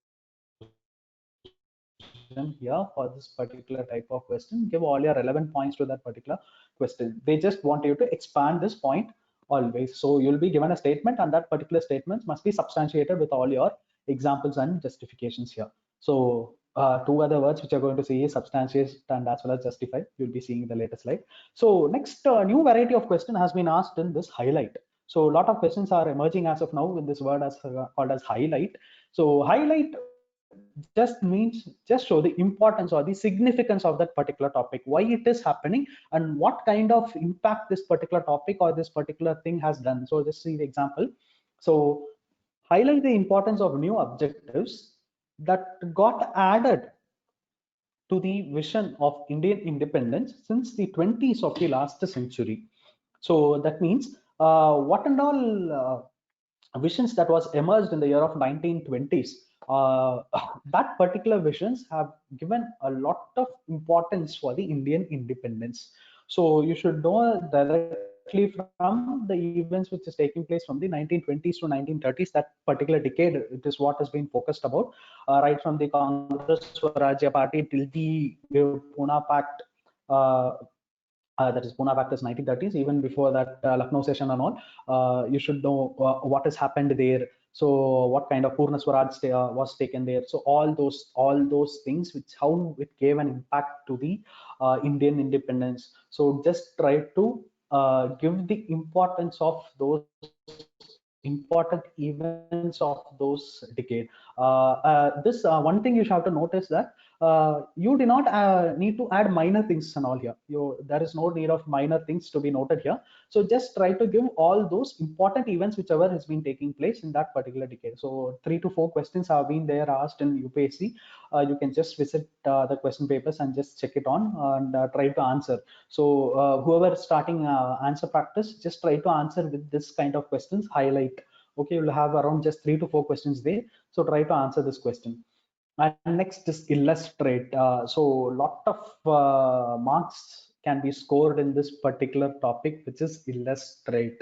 here for this particular type of question. Give all your relevant points to that particular question. They just want you to expand this point always. So you'll be given a statement, and that particular statement must be substantiated with all your examples and justifications here. So two other words which you're going to see is substantiate and as well as justify. You'll be seeing in the latest slide. So next new variety of question has been asked in this highlight. So a lot of questions are emerging as of now with this word as called as highlight. So highlight just means just show the importance or the significance of that particular topic, why it is happening, and what kind of impact this particular topic or this particular thing has done. So just see the example. So highlight the importance of new objectives that got added to the vision of Indian independence since the 20s of the last century. So that means what and all visions that was emerged in the year of 1920s, that particular visions have given a lot of importance for the Indian independence. So you should know directly from the events which is taking place from the 1920s to 1930s, that particular decade, it is what has been focused about, right from the Congress Swarajya Party till the Pune Pact, that is Pune Pact is 1930s. Even before that, Lucknow session and all, you should know what has happened there. So what kind of Purna Swaraj was taken there. So all those things, which how it gave an impact to the Indian independence. So just try to give the importance of those important events of those decade. This one thing you should have to notice that you do not need to add minor things and all here. There is no need of minor things to be noted here. So just try to give all those important events whichever has been taking place in that particular decade. So 3 to 4 questions have been there asked in UPSC. You can just visit the question papers and just check it on and try to answer. So whoever is starting answer practice, just try to answer with this kind of questions, highlight. Okay, you'll have around just 3 to 4 questions there. So try to answer this question. And next is illustrate. So lot of marks can be scored in this particular topic, which is illustrate.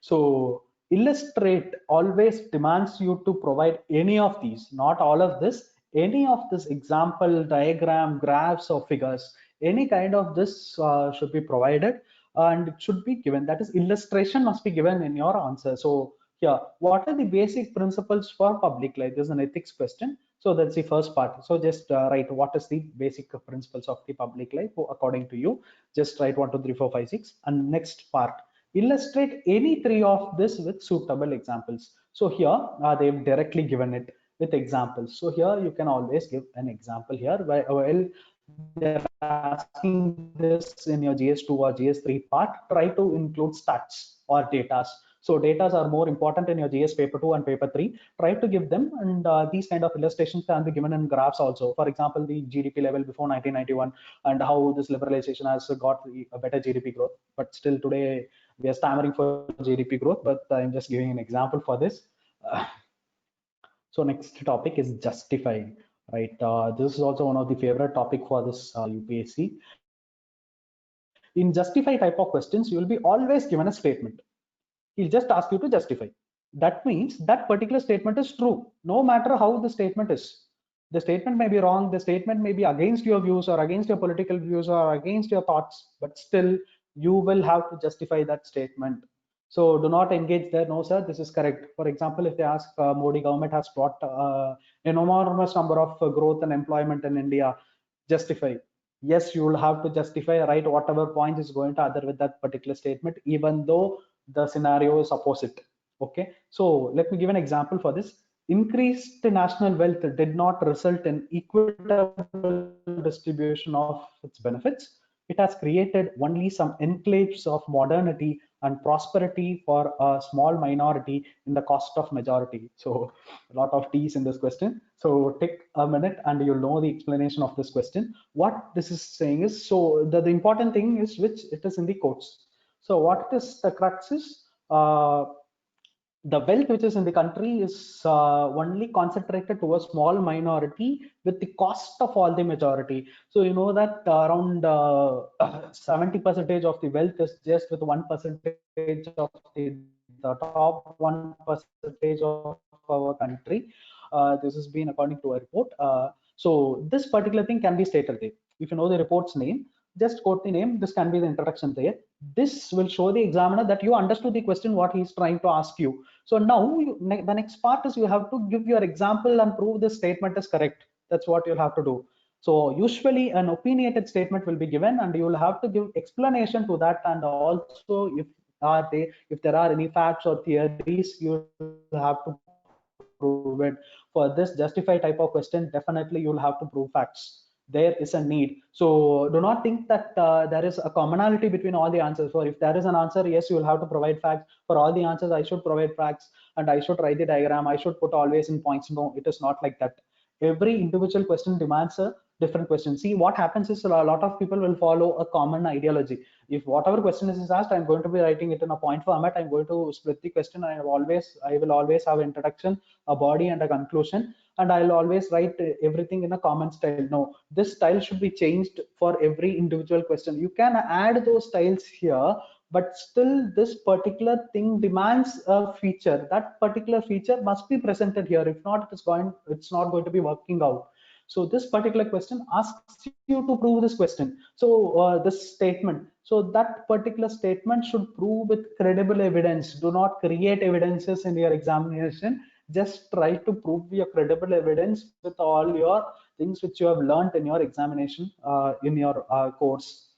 So illustrate always demands you to provide any of these, not all of this, any of this example, diagram, graphs or figures, any kind of this should be provided and it should be given. That is, illustration must be given in your answer. So here, what are the basic principles for public life? This is an ethics question. So that's the first part. So just write what is the basic principles of the public life according to you. Just write 1, 2, 3, 4, 5, 6. And next part, illustrate any 3 of this with suitable examples. So here they've directly given it with examples. So here you can always give an example here. While they're asking this in your GS2 or GS3 part, try to include stats or data. So data are more important in your GS paper 2 and paper 3. Try to give them, and these kind of illustrations can be given in graphs also. For example, the GDP level before 1991 and how this liberalization has got a better GDP growth. But still today we are stammering for GDP growth, but I'm just giving an example for this. So next topic is justify, right? This is also one of the favorite topic for this UPSC. In justify type of questions, you will be always given a statement. He'll just ask you to justify. That means that particular statement is true, no matter how the statement is. The statement may be wrong, the statement may be against your views or against your political views or against your thoughts, but still you will have to justify that statement. So do not engage there. No, sir, this is correct. For example, if they ask Modi government has brought an enormous number of growth and employment in India, justify. Yes, you will have to justify, right, whatever point is going to other with that particular statement, even though the scenario is opposite. Okay, so let me give an example for this. increased national wealth did not result in equitable distribution of its benefits. It has created only some enclaves of modernity and prosperity for a small minority in the cost of majority. So a lot of T's in this question. So take a minute and you'll know the explanation of this question. What this is saying is, so the important thing is which it is in the quotes. So what is the crux is, the wealth which is in the country is only concentrated to a small minority with the cost of all the majority. So you know that around 70% of the wealth is just with 1% of the top 1% of our country. This has been according to a report. So this particular thing can be stated there. If you know the report's name, just quote the name. This can be the introduction there. This will show the examiner that you understood the question, what he's trying to ask you. So now the next part is you have to give your example and prove this statement is correct. That's what you'll have to do. So usually an opinionated statement will be given and you will have to give explanation to that, and also if there are any facts or theories, you have to prove it. For this justify type of question, definitely you'll have to prove facts. There is a need. So do not think that there is a commonality between all the answers. For if there is an answer, yes, you will have to provide facts. For all the answers, I should provide facts and I should write the diagram. I should put always in points. No, it is not like that. Every individual question demands a different question. See, what happens is a lot of people will follow a common ideology. If whatever question is asked, I'm going to be writing it in a point format. I'm going to split the question. I will always have an introduction, a body, and a conclusion, and I'll always write everything in a common style. No, this style should be changed for every individual question. You can add those styles here, but still this particular thing demands a feature. That particular feature must be presented here. If not, it's not going to be working out. So this particular question asks you to prove this question. So this statement, so that particular statement should prove with credible evidence. Do not create evidences in your examination. Just try to prove your credible evidence with all your things which you have learned in your examination, in your course.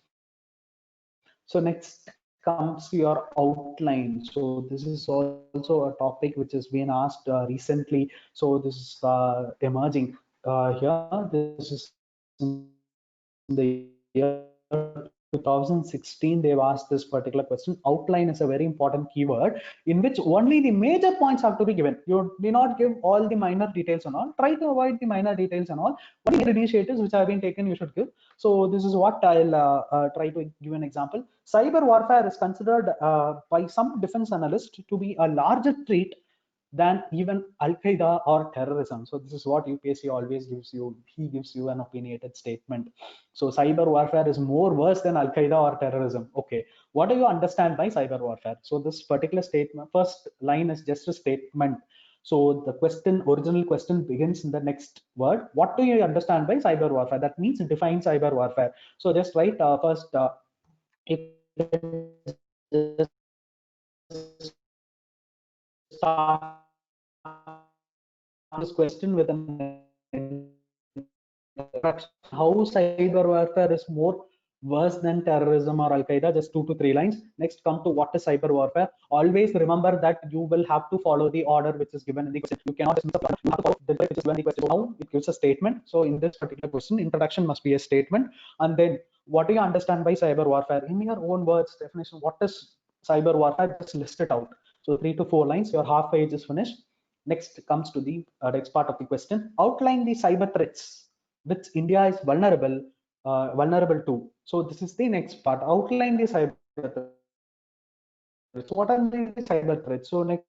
So next comes your outline. So this is also a topic which has been asked recently. So this is emerging here. This is in the year 2016. They've asked this particular question. Outline is a very important keyword in which only the major points have to be given. You do not give all the minor details and all. Try to avoid the minor details and all. Only the initiatives which have been taken you should give. So this is what I'll try to give an example. Cyber warfare is considered by some defense analysts to be a larger threat than even Al-Qaeda or terrorism. So this is what UPSC always gives you. He gives you an opinionated statement. So cyber warfare is more worse than Al-Qaeda or terrorism. Okay, what do you understand by cyber warfare? So this particular statement, first line is just a statement. So the question, original question begins in the next word. What do you understand by cyber warfare? That means define cyber warfare. So just write first, if start this question with an how cyber warfare is more worse than terrorism or Al-Qaeda, just 2 to 3 lines. Next, come to what is cyber warfare. Always remember that you will have to follow the order which is given in the question. You cannot dismiss the order. You have to follow the which is given in the question. Now it gives a statement. So in this particular question, introduction must be a statement. And then what do you understand by cyber warfare? In your own words, definition, what is cyber warfare? Just list it out. So 3 to 4 lines, your half page is finished. Next comes to the next part of the question. Outline the cyber threats which India is vulnerable to. So this is the next part. Outline the cyber threats. What are the cyber threats? So next,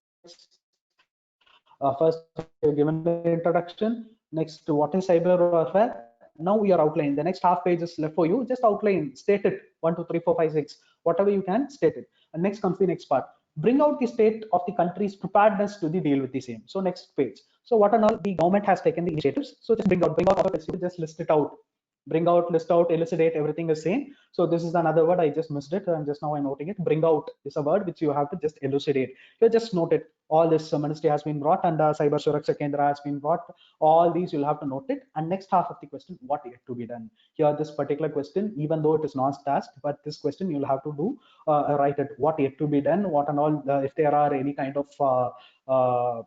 first you're given the introduction. Next, what is cyber warfare? Now we are outlining. The next half page is left for you. Just outline, state it. 1, 2, 3, 4, 5, 6. Whatever you can, state it. And next comes the next part. Bring out the state of the country's preparedness to the deal with the same. So next page. So what and all the government has taken the initiatives. So just bring out all of it. Just list it out. Bring out, list out, elucidate, everything is same. So this is another word. I just missed it. And just now I'm noting it. Bring out is a word which you have to just elucidate. You just note it. All this ministry has been brought and Cyber Suraksha Kendra has been brought. All these you'll have to note it. And next half of the question, what yet to be done? Here, this particular question, even though it is not asked, but this question you'll have to do, write it. What yet to be done? What and all, if there are any kind of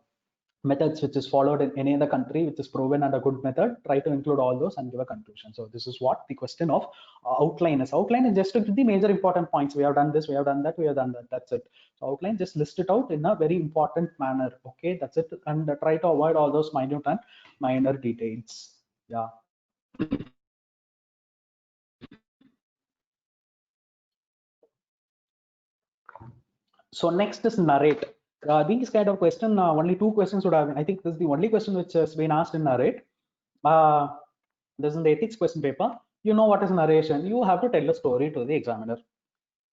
methods which is followed in any other country which is proven and a good method, try to include all those and give a conclusion. So this is what the question of outline is. Outline is just to give the major important points. We have done this, we have done that, we have done that, that's it. So outline, just list it out in a very important manner. Okay, that's it. And try to avoid all those minute and minor details. Yeah. So next is narrate. These kind of question, only two questions would have been. I think this is the only question which has been asked in narrate. This is in the ethics question paper. You know what is narration? You have to tell a story to the examiner.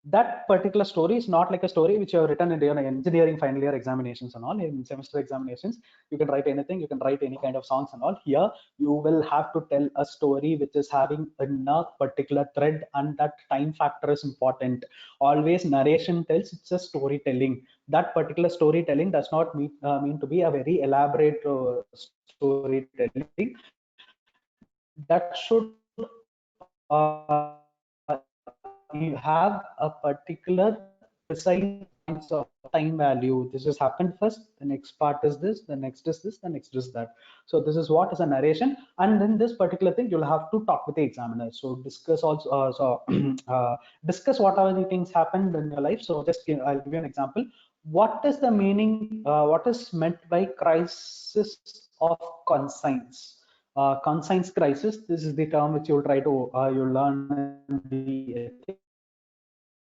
That particular story is not like a story which you have written in your engineering final year examinations and all. In semester examinations, you can write anything, you can write any kind of songs and all. Here, you will have to tell a story which is having a particular thread, and that time factor is important. Always narration tells, it's a storytelling. That particular storytelling does not mean to be a very elaborate storytelling. That should you have a particular precise of time value. This has happened first, the next part is this, the next is this, the next is that. So this is what is a narration, and then this particular thing you'll have to talk with the examiner. So discuss also discuss what are the things happened in your life. So I'll give you an example. What is the meaning, what is meant by crisis of conscience? Conscience crisis, this is the term which you'll try to you'll learn in the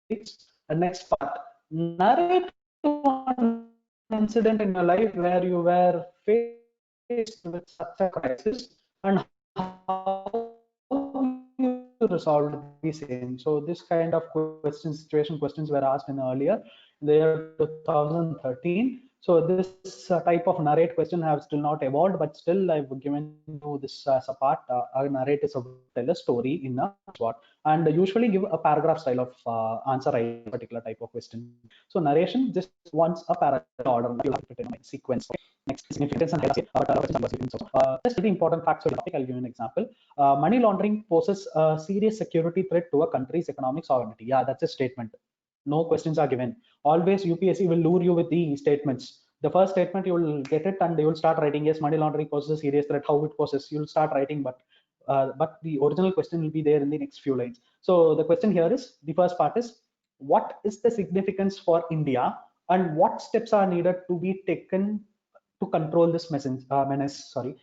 ethics. The next part, narrate one incident in your life where you were faced with such a crisis and how you resolved the same. So this kind of situation questions were asked in earlier in the year 2013. So this type of narrate question have still not evolved, but still I've given you this as a part. Narrate is to tell a story in a short, and usually give a paragraph style of answer a particular type of question. So narration just wants a paragraph order, you have to put in a sequence. Next, significance and just the important facts of the topic. I'll give you an example. Money laundering poses a serious security threat to a country's economic sovereignty. Yeah, that's a statement. No questions are given. Always UPSC will lure you with the statements. The first statement you will get it and they will start writing, yes, money laundering poses a serious threat. How it poses, you'll start writing, but the original question will be there in the next few lines. So the question here is, the first part is, what is the significance for India and what steps are needed to be taken to control this menace? Sorry.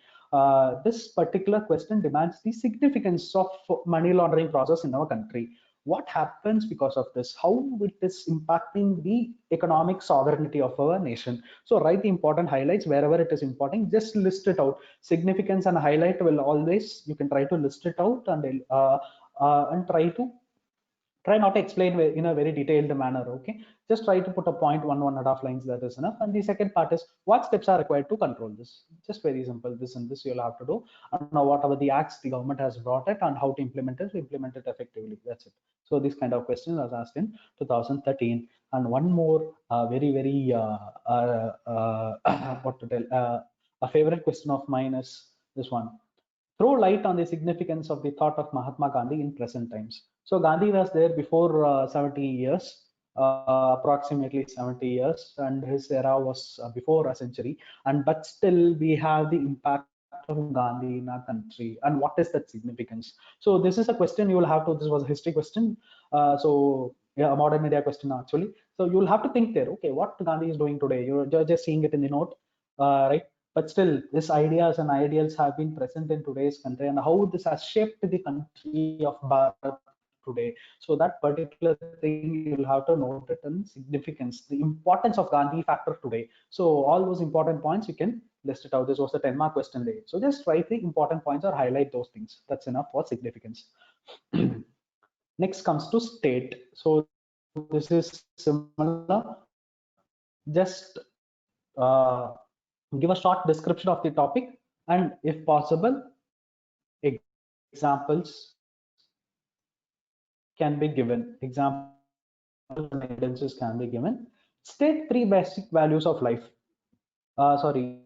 This particular question demands the significance of money laundering process in our country. What happens because of this? How it is impacting the economic sovereignty of our nation? So write the important highlights wherever it is important. Just list it out. Significance and highlight will always, you can try to list it out and try not to explain in a very detailed manner. Okay, just try to put a point, one and a half lines, that is enough. And the second part is, what steps are required to control this? Just very simple, this and this you'll have to do, and now whatever the acts the government has brought it and how to implement it effectively. That's it. So this kind of question was asked in 2013. And one more very what to tell, a favorite question of mine is this one. Throw light on the significance of the thought of Mahatma Gandhi in present times. So Gandhi was there before 70 years, approximately 70 years, and his era was before a century. And but still, we have the impact of Gandhi in our country. And what is that significance? So this is a question you will have to. This was a history question. So yeah, a modern media question actually. So you'll have to think there. Okay, what Gandhi is doing today? You're just seeing it in the note, right? But still, these ideas and ideals have been present in today's country, and how this has shaped the country of Bharat today. So that particular thing you'll have to note it in significance, the importance of Gandhi factor today. So all those important points you can list it out. This was the 10-mark question day. So just write the important points or highlight those things. That's enough for significance. Next comes to state. So this is similar. Just give a short description of the topic, and if possible, examples can be given. Examples and evidences can be given. State three basic values of life. Three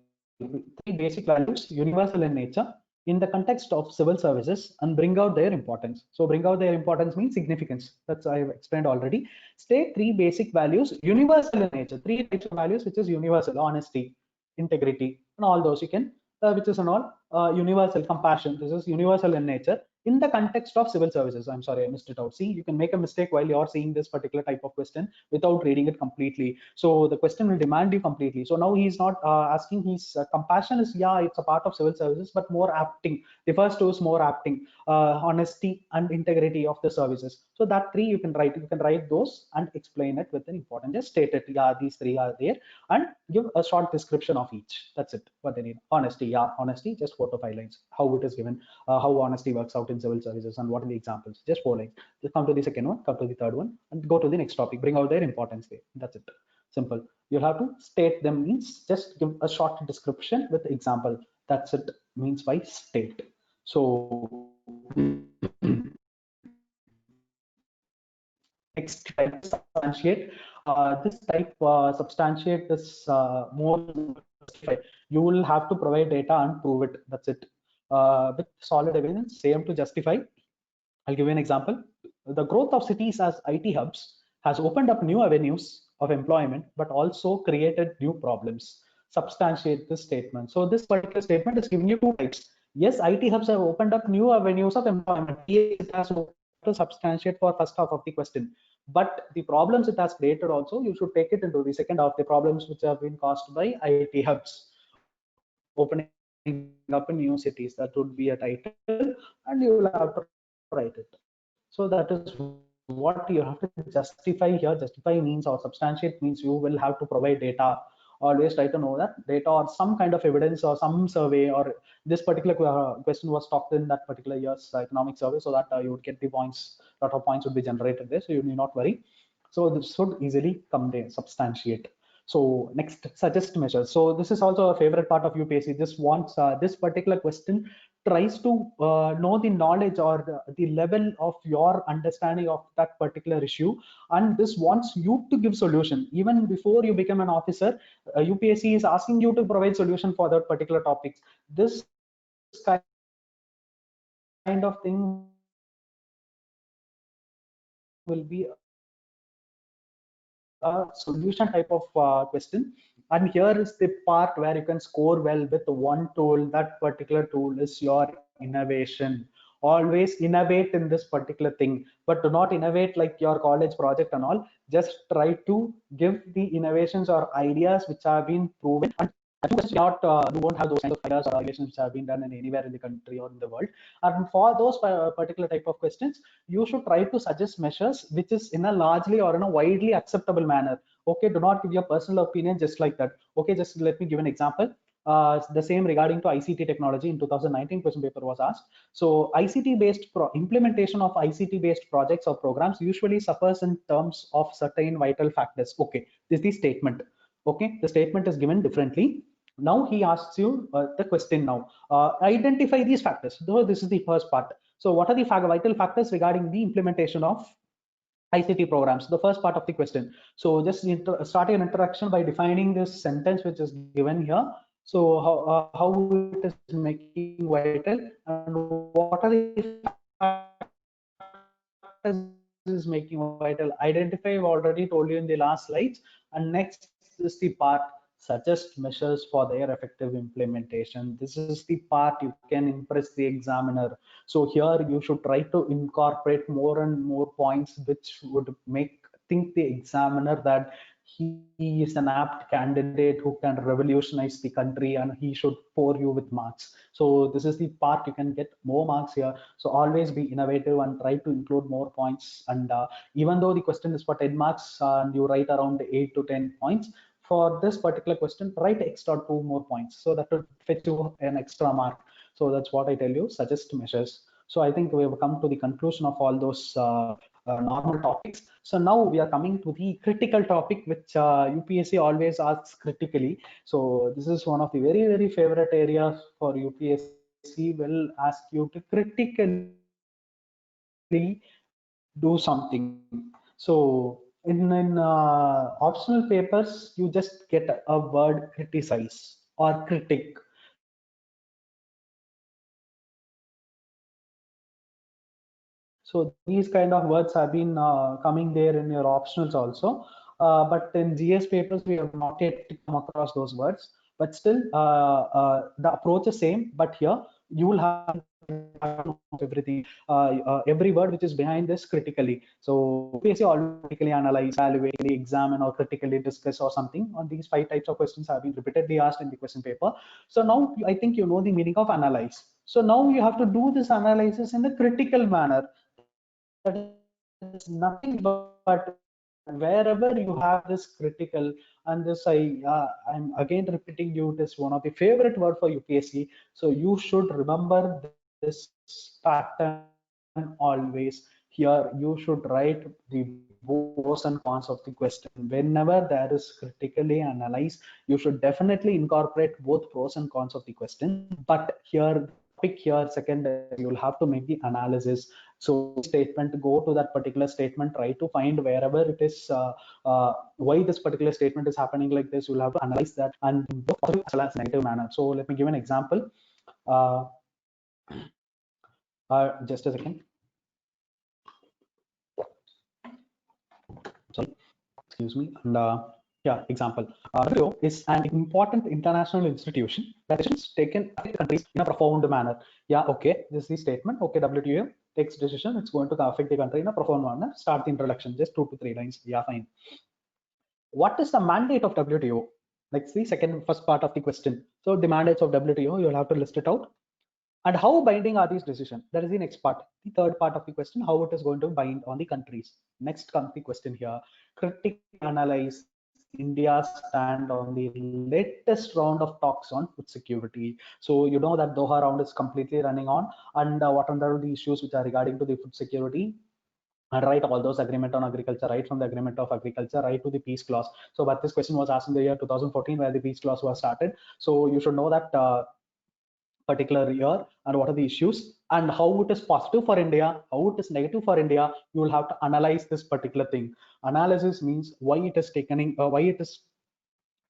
basic values, universal in nature, in the context of civil services, and bring out their importance. So bring out their importance means significance. That's I've explained already. State three basic values, universal in nature. Three types of values which is universal: honesty, integrity, and all those you can, which is and all universal. Compassion, this is universal in nature in the context of civil services. I'm sorry, I missed it out. See, you can make a mistake while you're seeing this particular type of question without reading it completely. So the question will demand you completely. So now he's not asking, he's compassion is, yeah, it's a part of civil services, but more apting. The first two is more apting, honesty and integrity of the services. So that three you can write those and explain it with an important, just state it, yeah, these three are there, and give a short description of each. That's it, what they need. Honesty, yeah, honesty, just 4 to 5 lines, how it is given, how honesty works out in civil services and what are the examples, just 4 lines. Just come to the second one, come to the third one, and go to the next topic, bring out their importance there. That's it, simple. You'll have to state them, means just give a short description with example. That's it, means by state. So next type is substantiate. This type substantiate is more justified. You will have to provide data and prove it. That's it. With solid evidence, same to justify. I'll give you an example. The growth of cities as IT hubs has opened up new avenues of employment, but also created new problems. Substantiate this statement. So this particular statement is giving you two types. Yes, IT hubs have opened up new avenues of employment. Yes, it has to substantiate for first half of the question. But the problems it has created also, you should take it into the second half, the problems which have been caused by IT hubs opening up in new cities. That would be a title, and you will have to write it. So that is what you have to justify here. Justify means, or substantiate means, you will have to provide data. Always try to know that data or some kind of evidence or some survey, or this particular question was talked in that particular year's economic survey, so that you would get the points. A lot of points would be generated there, so you need not worry. So this should easily come there, substantiate. So next, suggest measures. So this is also a favorite part of UPSC. This wants this particular question tries to know the knowledge or the level of your understanding of that particular issue, and this wants you to give solution even before you become an officer. UPSC is asking you to provide solution for that particular topics. This kind of thing will be a solution type of question. And here is the part where you can score well with one tool. That particular tool is your innovation. Always innovate in this particular thing, but do not innovate like your college project and all. Just try to give the innovations or ideas which have been proven. And not you won't have those kinds of ideas or ideations which have been done in anywhere in the country or in the world. And for those particular type of questions, you should try to suggest measures which is in a largely or in a widely acceptable manner. Okay, do not give your personal opinion just like that. Okay, just let me give an example. The same regarding to ICT technology in 2019 question paper was asked. So ICT based implementation of ICT based projects or programs usually suffers in terms of certain vital factors. Okay, this is the statement. Okay, the statement is given differently. Now he asks you the question now. Identify these factors. So this is the first part. So what are the vital factors regarding the implementation of ICT programs? The first part of the question. So just starting an introduction by defining this sentence which is given here. So how it is making vital, and what are the factors is making vital. Identify, I've already told you in the last slides. And next is the part, suggest measures for their effective implementation. This is the part you can impress the examiner. So here you should try to incorporate more and more points which would make think the examiner that he is an apt candidate who can revolutionize the country, and he should pour you with marks. So this is the part you can get more marks here. So always be innovative and try to include more points. And even though the question is for 10 marks and you write around 8 to 10 points, for this particular question, write extra 2 more points. So that will fetch you an extra mark. So that's what I tell you, suggest measures. So I think we have come to the conclusion of all those normal topics. So now we are coming to the critical topic, which UPSC always asks critically. So this is one of the very, very favorite areas for UPSC. Will ask you to critically do something. So in optional papers, you just get a word criticize or critic. So these kind of words have been coming there in your optionals also. But in GS papers, we have not yet come across those words. but still the approach is same, but here you will have everything, every word which is behind this critically. So UPSC always critically analyze, evaluate, examine, or critically discuss or something. On these 5 types of questions have been repeatedly asked in the question paper. So now I think you know the meaning of analyze. So now you have to do this analysis in a critical manner. That is nothing but wherever you have this critical, and this I'm again repeating you, it is one of the favorite word for UPSC. So you should remember this pattern always. Here you should write the pros and cons of the question. Whenever there is critically analyzed, you should definitely incorporate both pros and cons of the question. But here pick here second, you'll have to make the analysis. So statement, go to that particular statement, try to find wherever it is why this particular statement is happening like this. You'll have to analyze that, and both positive as well as negative manner. So let me give an example. Just a second. Sorry, excuse me. And yeah, example. WTO is an important international institution that is taken by countries in a profound manner. Yeah, okay, this is the statement. Okay, WTO takes decision, it's going to affect the country in a profound manner. Start the introduction, just 2 to 3 lines. Yeah, fine. What is the mandate of WTO? Like the first part of the question. So the mandates of WTO, you'll have to list it out. And how binding are these decisions? That is the next part. The third part of the question, how it is going to bind on the countries. Next comes the question here. Critically analyze India's stand on the latest round of talks on food security. So you know that Doha round is completely running on, and what are the issues which are regarding to the food security, and write all those agreement on agriculture, right from the agreement of agriculture right to the peace clause. So but this question was asked in the year 2014 where the peace clause was started. So you should know that particular year and what are the issues and how it is positive for India, how it is negative for India. You will have to analyze this particular thing. Analysis means why it is why it is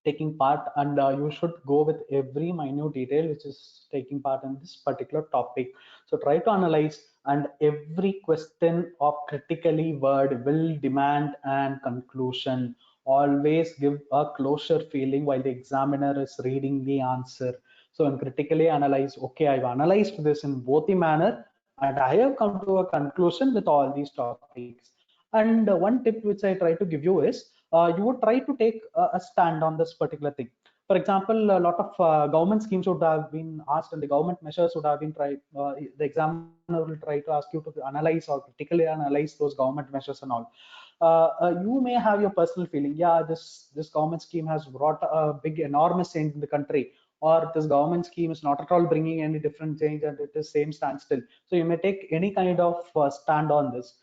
taking part, and you should go with every minute detail which is taking part in this particular topic. So try to analyze, and every question of critically word will demand an conclusion. Always give a closure feeling while the examiner is reading the answer. So and critically analyze, okay, I've analyzed this in both the manner and I have come to a conclusion with all these topics. And one tip which I try to give you is you would try to take a stand on this particular thing. For example, a lot of government schemes would have been asked, and the government measures would have been tried. The examiner will try to ask you to analyze or critically analyze those government measures and all. You may have your personal feeling, yeah, this government scheme has brought a big, enormous change in the country, or this government scheme is not at all bringing any different change and it is same standstill. So you may take any kind of stand on this.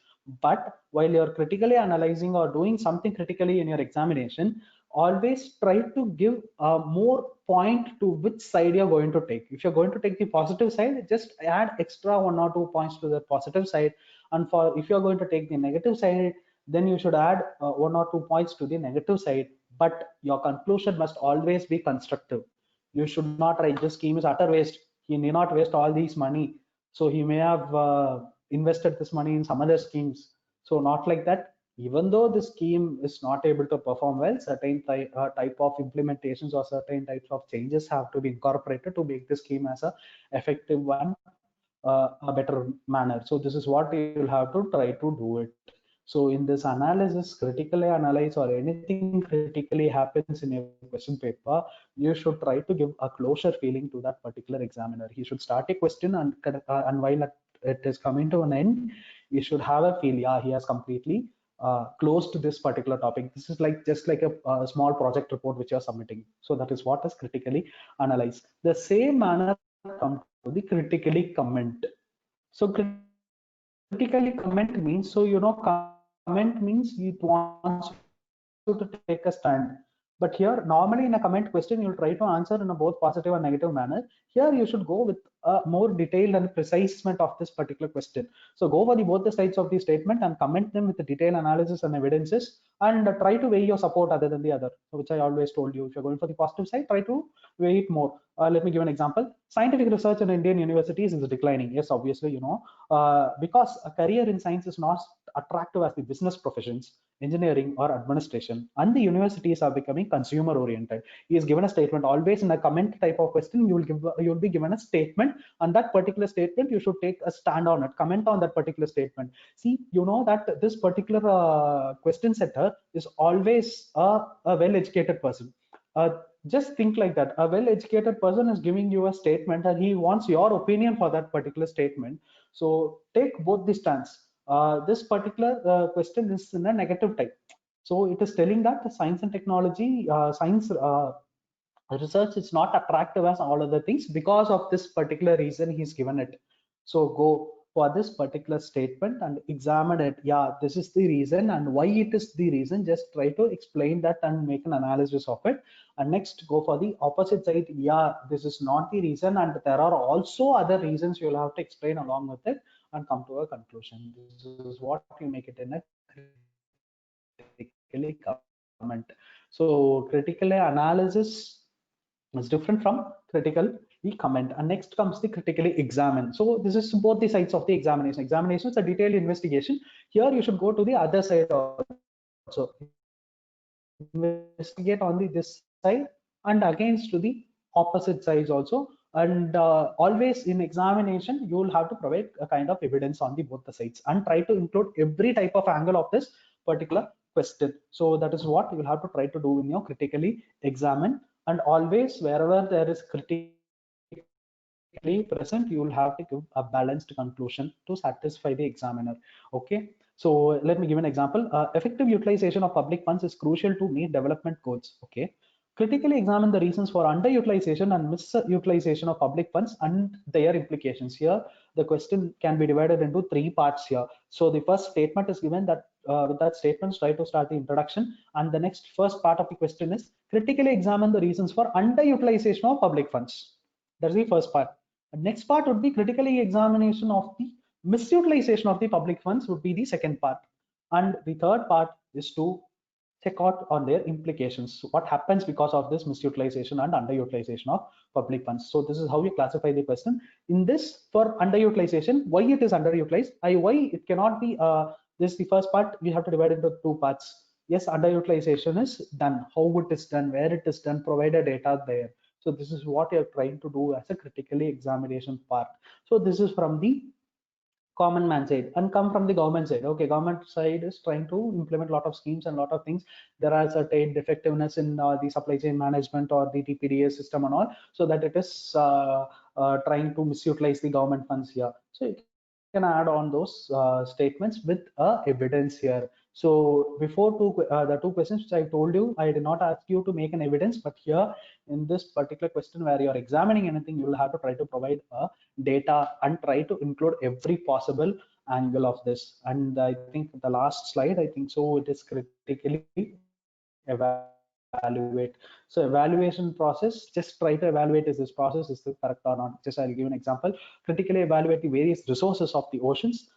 But while you're critically analyzing or doing something critically in your examination, always try to give more point to which side you're going to take. If you're going to take the positive side, just add extra 1 or 2 points to the positive side. And for if you're going to take the negative side, then you should add 1 or 2 points to the negative side. But your conclusion must always be constructive. You should not write this scheme is utter waste. He may not waste all these money. So he may have invested this money in some other schemes. So not like that. Even though the scheme is not able to perform well, certain type of implementations or certain types of changes have to be incorporated to make the scheme as a effective one, a better manner. So this is what you'll have to try to do it. So in this analysis, critically analyze or anything critically happens in a question paper, you should try to give a closure feeling to that particular examiner. He should start a question, and while it is coming to an end, you should have a feel, yeah, he has completely close to this particular topic. This is like just like a small project report which you are submitting. So that is what is critically analyzed. The same manner come to the critically comment. So critically comment means, so you know, comment means it wants you to take a stand. But here, normally in a comment question, you'll try to answer in a both positive and negative manner. Here, you should go with a more detailed and precisement of this particular question. So go for both the sides of the statement and comment them with the detailed analysis and evidences, and try to weigh your support other than the other, which I always told you. If you're going for the positive side, try to weigh it more. Let me give an example. Scientific research in Indian universities is declining. Yes, obviously, because a career in science is not attractive as the business professions, engineering or administration, and the universities are becoming consumer oriented. He is given a statement. Always in a comment type of question, you'll be given a statement, and that particular statement you should take a stand on it, comment on that particular statement. See, you know that this particular question setter is always a well-educated person. Just think like that. A well-educated person is giving you a statement and he wants your opinion for that particular statement. So take both the stance. This particular question is in a negative type. So it is telling that the science and technology, science research is not attractive as all other things because of this particular reason he's given it. So go for this particular statement and examine it. Yeah, this is the reason, and why it is the reason. Just try to explain that and make an analysis of it. And next, go for the opposite side. Yeah, this is not the reason, and there are also other reasons. You'll have to explain along with it and come to a conclusion. This is what you make it in a critically comment. So critically analysis is different from critically comment. And next comes the critically examine. So this is both the sides of the examination. Examination is a detailed investigation. Here you should go to the other side also. Investigate on this side and against to the opposite sides also. And always in examination, you will have to provide a kind of evidence on the both the sides and try to include every type of angle of this particular question. So that is what you will have to try to do in your critically examine. And always wherever there is critically present, you will have to give a balanced conclusion to satisfy the examiner. Okay, so let me give an example. Effective utilization of public funds is crucial to meet development goals. Okay, critically examine the reasons for underutilization and misutilization of public funds and their implications. Here the question can be divided into three parts here. So the first statement is given that with that statement, try to start the introduction, and the next first part of the question is critically examine the reasons for underutilization of public funds. That's the first part. The next part would be critically examination of the misutilization of the public funds would be the second part. And the third part is to check out on their implications. So what happens because of this misutilization and underutilization of public funds. So this is how you classify the question. In this, for underutilization, why it is underutilized, why it cannot be, this is the first part, we have to divide into two parts. Yes, underutilization is done, how it is done, where it is done, provided data there. So this is what you're trying to do as a critically examination part. So this is from the common man side, and come from the government side. Okay, government side is trying to implement a lot of schemes and a lot of things. There are certain defectiveness in the supply chain management or the TPDA system and all, so that it is trying to misutilize the government funds here. So you can add on those statements with evidence here. So before the two questions which I told you, I did not ask you to make an evidence, but here in this particular question where you're examining anything, you will have to try to provide data and try to include every possible angle of this. And I think the last slide, I think so, it is critically evaluate. So evaluation process, just try to evaluate is this process is this correct or not. Just I'll give an example. Critically evaluate the various resources of the oceans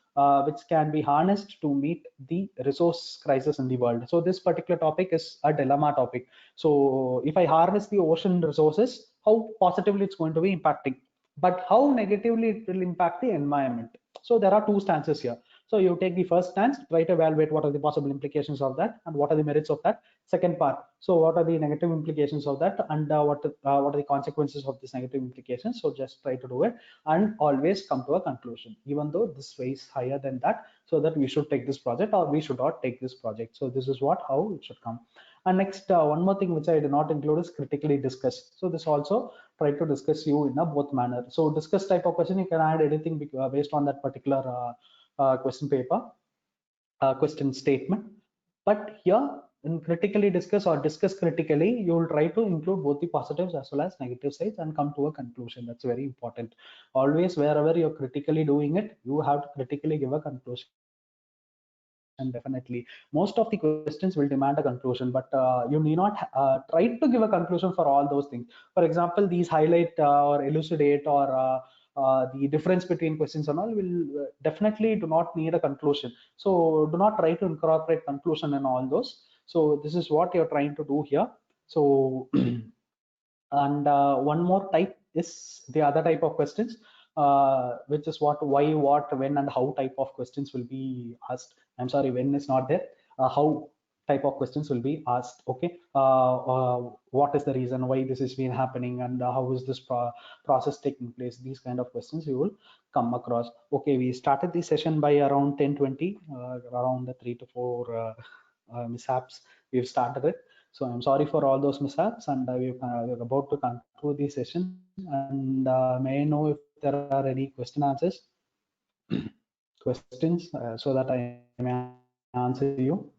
which can be harnessed to meet the resource crisis in the world. So this particular topic is a dilemma topic. So if I harness the ocean resources, how positively it's going to be impacting, but how negatively it will impact the environment. So there are two stances here. So you take the first stance, try to evaluate what are the possible implications of that and what are the merits of that. Second part, so what are the negative implications of that and what are the consequences of these negative implications. So just try to do it and always come to a conclusion, even though this weighs higher than that, so that we should take this project or we should not take this project. So this is how it should come. And next, one more thing which I did not include is critically discuss. So this also try to discuss you in a both manner. So discuss type of question, you can add anything based on that particular question paper, question statement. But here in critically discuss or discuss critically, you will try to include both the positives as well as negative sides and come to a conclusion. That's very important. Always wherever you're critically doing it, you have to critically give a conclusion. And definitely most of the questions will demand a conclusion, but you need not try to give a conclusion for all those things. For example, these highlight or elucidate or the difference between questions and all will definitely do not need a conclusion. So do not try to incorporate conclusion in all those. So this is what you're trying to do here. So and one more type is the other type of questions, which is what, why, what, when, and how type of questions will be asked. I'm sorry, when is not there. How type of questions will be asked. Okay, what is the reason why this has been happening, and how is this process taking place? These kind of questions you will come across. Okay, we started the session by around 10:20, around the 3 to 4 mishaps. We've started it. So I'm sorry for all those mishaps, and we're about to conclude the session. And may I know if there are any question answers, questions, so that I may answer you.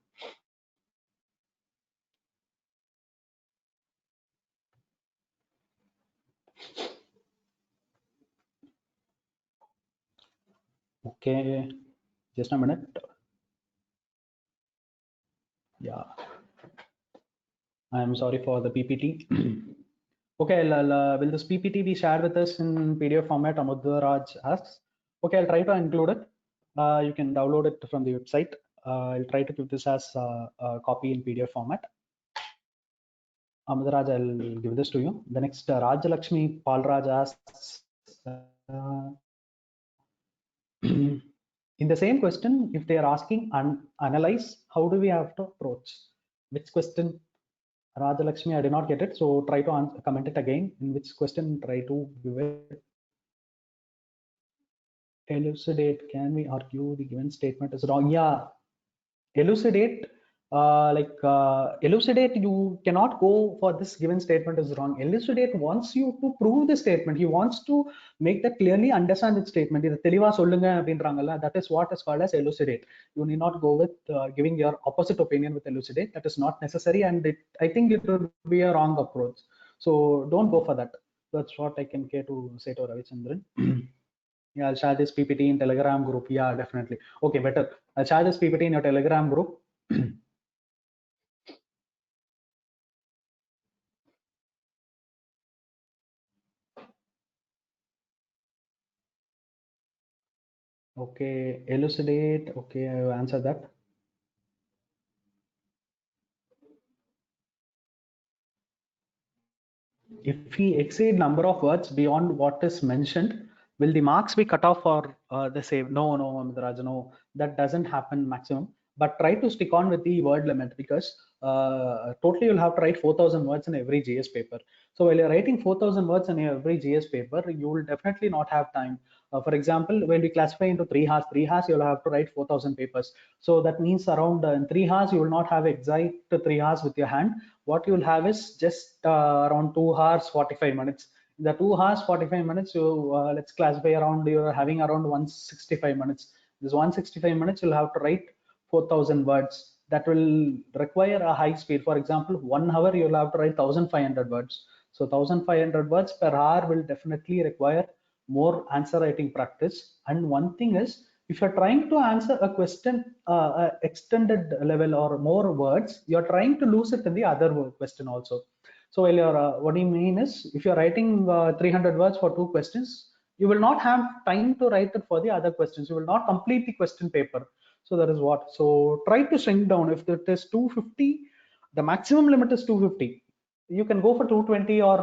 Okay, just a minute. Yeah, I'm sorry for the PPT. Okay, will this PPT be shared with us in PDF format? Amudraj asks. Okay, I'll try to include it. You can download it from the website. I'll try to give this as a copy in PDF format. Amudraj, I'll give this to you. The next, Rajalakshmi Palraj asks, in the same question, if they are asking analyze, how do we have to approach? Which question, Rajalakshmi? I did not get it. So try to comment it again. In which question, try to give it. Elucidate. Can we argue the given statement is wrong? Yeah, elucidate. Elucidate, you cannot go for this given statement is wrong. Elucidate wants you to prove the statement. He wants to make that clearly understand the statement. That is what is called as elucidate. You need not go with giving your opposite opinion with elucidate. That is not necessary, and I think it would be a wrong approach. So don't go for that. That's what I can care to say to Ravichandran. Yeah, I'll share this PPT in Telegram group. Yeah, definitely. Okay, better. I'll share this PPT in your Telegram group. Okay, elucidate. Okay, I will answer that. If we exceed number of words beyond what is mentioned, will the marks be cut off for the same? No, no, Amitraj, no, that doesn't happen maximum. But try to stick on with the word limit, because totally you'll have to write 4,000 words in every GS paper. So while you're writing 4,000 words in every GS paper, you will definitely not have time. For example, when we classify into 3 hours, you'll have to write 4,000 papers. So that means around in 3 hours, you will not have exact 3 hours with your hand. What you'll have is just around 2 hours 45 minutes. In the 2 hours 45 minutes, you let's classify around, you're having around 165 minutes. This 165 minutes, you'll have to write 4,000 words. That will require a high speed. For example, 1 hour you'll have to write 1,500 words. So 1,500 words per hour will definitely require more answer writing practice. And one thing is, if you're trying to answer a question extended level or more words, you're trying to lose it in the other question also. So while you're what do you mean is, if you're writing 300 words for 2 questions, you will not have time to write it for the other questions. You will not complete the question paper. So that is what. So try to shrink down. If it is 250, the maximum limit is 250. You can go for 220 or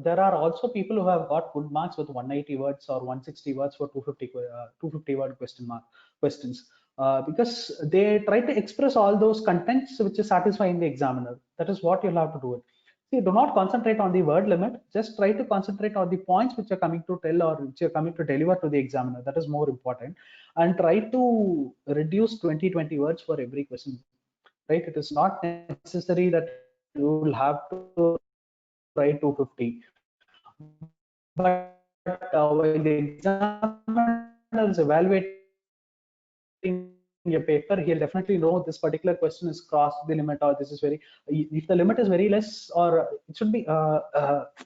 there are also people who have got good marks with 180 words or 160 words for 250 word questions, because they try to express all those contents which is satisfying the examiner. That is what you'll have to do it. See, do not concentrate on the word limit. Just try to concentrate on the points which you're coming to tell or which you're coming to deliver to the examiner. That is more important. And try to reduce 20 words for every question. Right? It is not necessary that you will have to write 250. But while the examiner is evaluating your paper, he'll definitely know this particular question is crossed the limit, or this is very, if the limit is very less, or it should be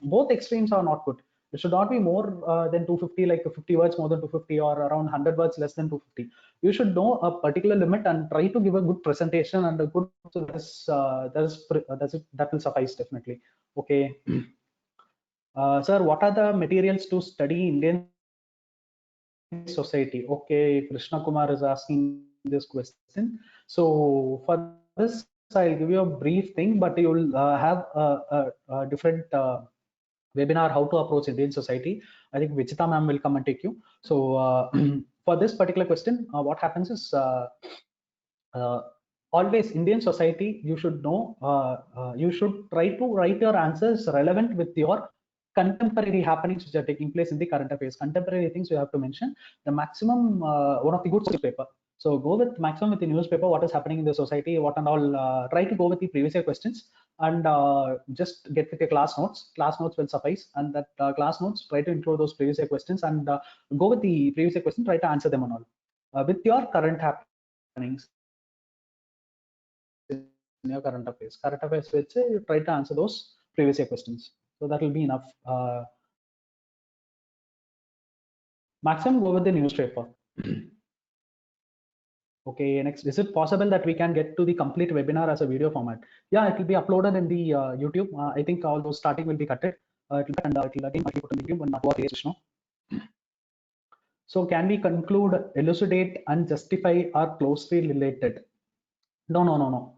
both extremes are not good. It should not be more than 250, like 50 words more than 250, or around 100 words less than 250. You should know a particular limit and try to give a good presentation and a good, that will suffice definitely. Okay. Sir, what are the materials to study Indian society? Okay, Krishna Kumar is asking this question. So for this, I'll give you a brief thing, but you'll have a different webinar how to approach Indian society. I think Vichita ma'am will come and take you. So for this particular question, what happens is uh, always Indian society, you should know, you should try to write your answers relevant with your contemporary happenings which are taking place in the current affairs. Contemporary things you have to mention. The maximum, one of the good newspaper. So go with maximum with the newspaper, what is happening in the society, what and all. Try to go with the previous year questions and just get with your class notes. Class notes will suffice, and that class notes try to include those previous year questions and go with the previous year question. Try to answer them on all with your current happenings in your current affairs. Current affairs, let's say you try to answer those previous year questions. So that will be enough. Maximum go with the newspaper. Okay, next, is it possible that we can get to the complete webinar as a video format? Yeah, it will be uploaded in the YouTube. I think all those starting will be cut. It will again be put on YouTube and not what is no. So can we conclude, elucidate, and justify are closely related? No, no, no,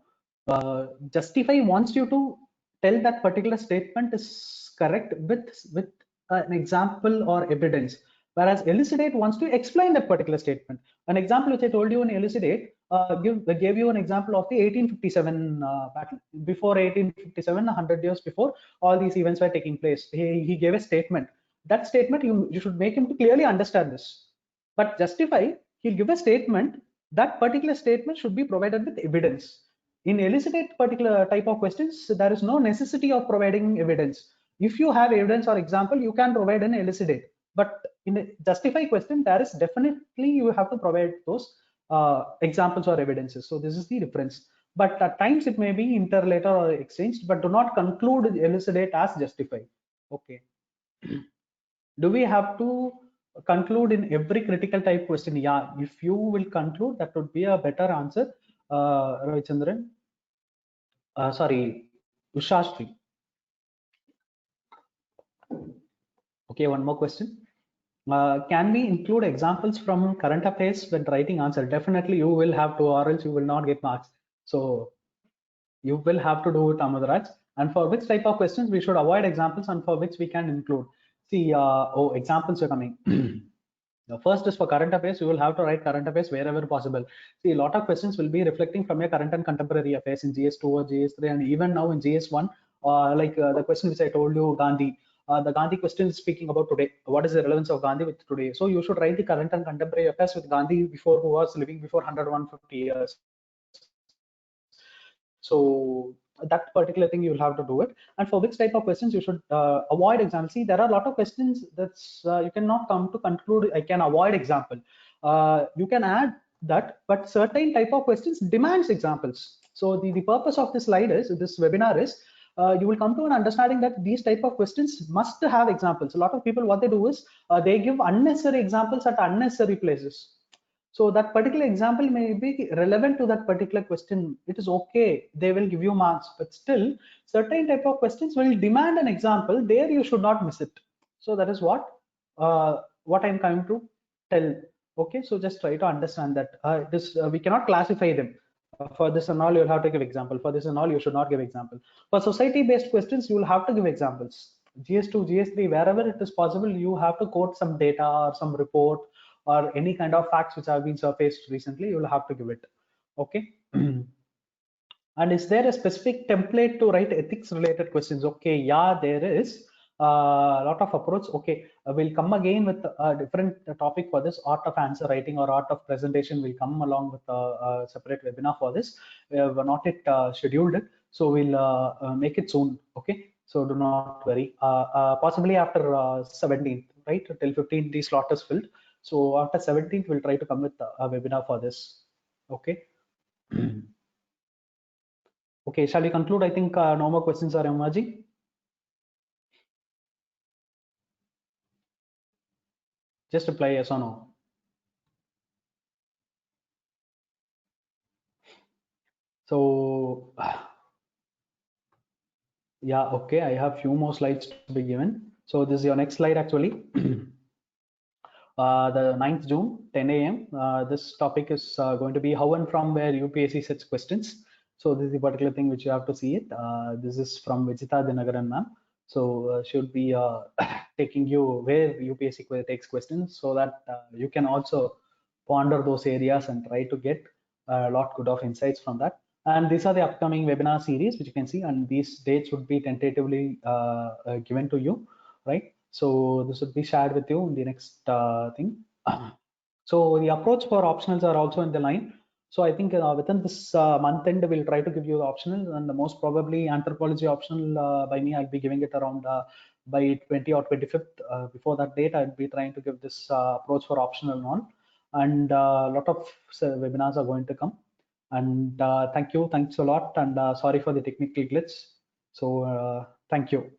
no. Justify wants you to tell that particular statement is correct with an example or evidence, whereas elucidate wants to explain that particular statement. An example which I told you in elucidate gave you an example of the 1857 battle. Before 1857, 100 years before, all these events were taking place. He gave a statement. That statement, you should make him to clearly understand this. But justify, he'll give a statement. That particular statement should be provided with evidence. In elucidate particular type of questions, there is no necessity of providing evidence. If you have evidence or example, you can provide an elucidate. But in a justify question, there is definitely you have to provide those examples or evidences. So this is the difference. But at times it may be interrelated or exchanged, but do not conclude elucidate as justify. Okay. Do we have to conclude in every critical type question? Yeah, if you will conclude, that would be a better answer. Ravichandran, sorry, Ushashri. Okay, one more question. Can we include examples from current affairs when writing answer? Definitely you will have to, or else you will not get marks. So you will have to do it, Amudraj. And for which type of questions we should avoid examples and for which we can include. See, examples are coming. The first is for current affairs. You will have to write current affairs wherever possible. See, a lot of questions will be reflecting from your current and contemporary affairs in GS2 or GS3, and even now in GS1. Like the question which I told you, Gandhi. The Gandhi question is speaking about today. What is the relevance of Gandhi with today? So you should write the current and contemporary affairs with Gandhi before, who was living before 100, 150 years. So that particular thing you'll have to do it. And for which type of questions you should avoid example. See, there are a lot of questions that's you cannot come to conclude I can avoid example. You can add that, but certain type of questions demands examples. So the purpose of this slide is, this webinar is, you will come to an understanding that these type of questions must have examples. A lot of people, what they do is they give unnecessary examples at unnecessary places. So that particular example may be relevant to that particular question. It is okay, they will give you marks, but still certain type of questions will demand an example. There you should not miss it. So that is what I'm coming to tell. Okay, so just try to understand that we cannot classify them. For this and all, you'll have to give example. For this and all, you should not give example. For society-based questions, you will have to give examples. GS2, GS3, wherever it is possible, you have to quote some data or some report or any kind of facts which have been surfaced recently. You will have to give it. Okay. And is there a specific template to write ethics related questions? Okay, yeah, there is a lot of approach. Okay, we'll come again with a different topic for this. Art of answer writing or art of presentation will come along with a separate webinar for this. We're not yet scheduled it, so we'll make it soon. Okay, so do not worry. Possibly after 17th, right? Till 15th, the slot is filled. So after 17th, we'll try to come with a webinar for this. Okay. Okay, shall we conclude? I think no more questions are emerging. Just reply yes or no. So, yeah, okay, I have few more slides to be given. So this is your next slide actually. The 9th June, 10 a.m. This topic is going to be how and from where UPSC sets questions. So this is the particular thing which you have to see it. This is from Vijita Dinagaran ma'am. So should be taking you where UPSC takes questions, so that you can also ponder those areas and try to get a lot good of insights from that. And these are the upcoming webinar series which you can see, and these dates would be tentatively given to you, right? So this would be shared with you in the next thing. So the approach for optionals are also in the line. So I think within this month end, we'll try to give you the optional, and most probably anthropology optional by me, I'll be giving it around by 20 or 25th. Before that date, I'll be trying to give this approach for optional on, and a lot of webinars are going to come. And thanks a lot, and sorry for the technical glitch. So thank you.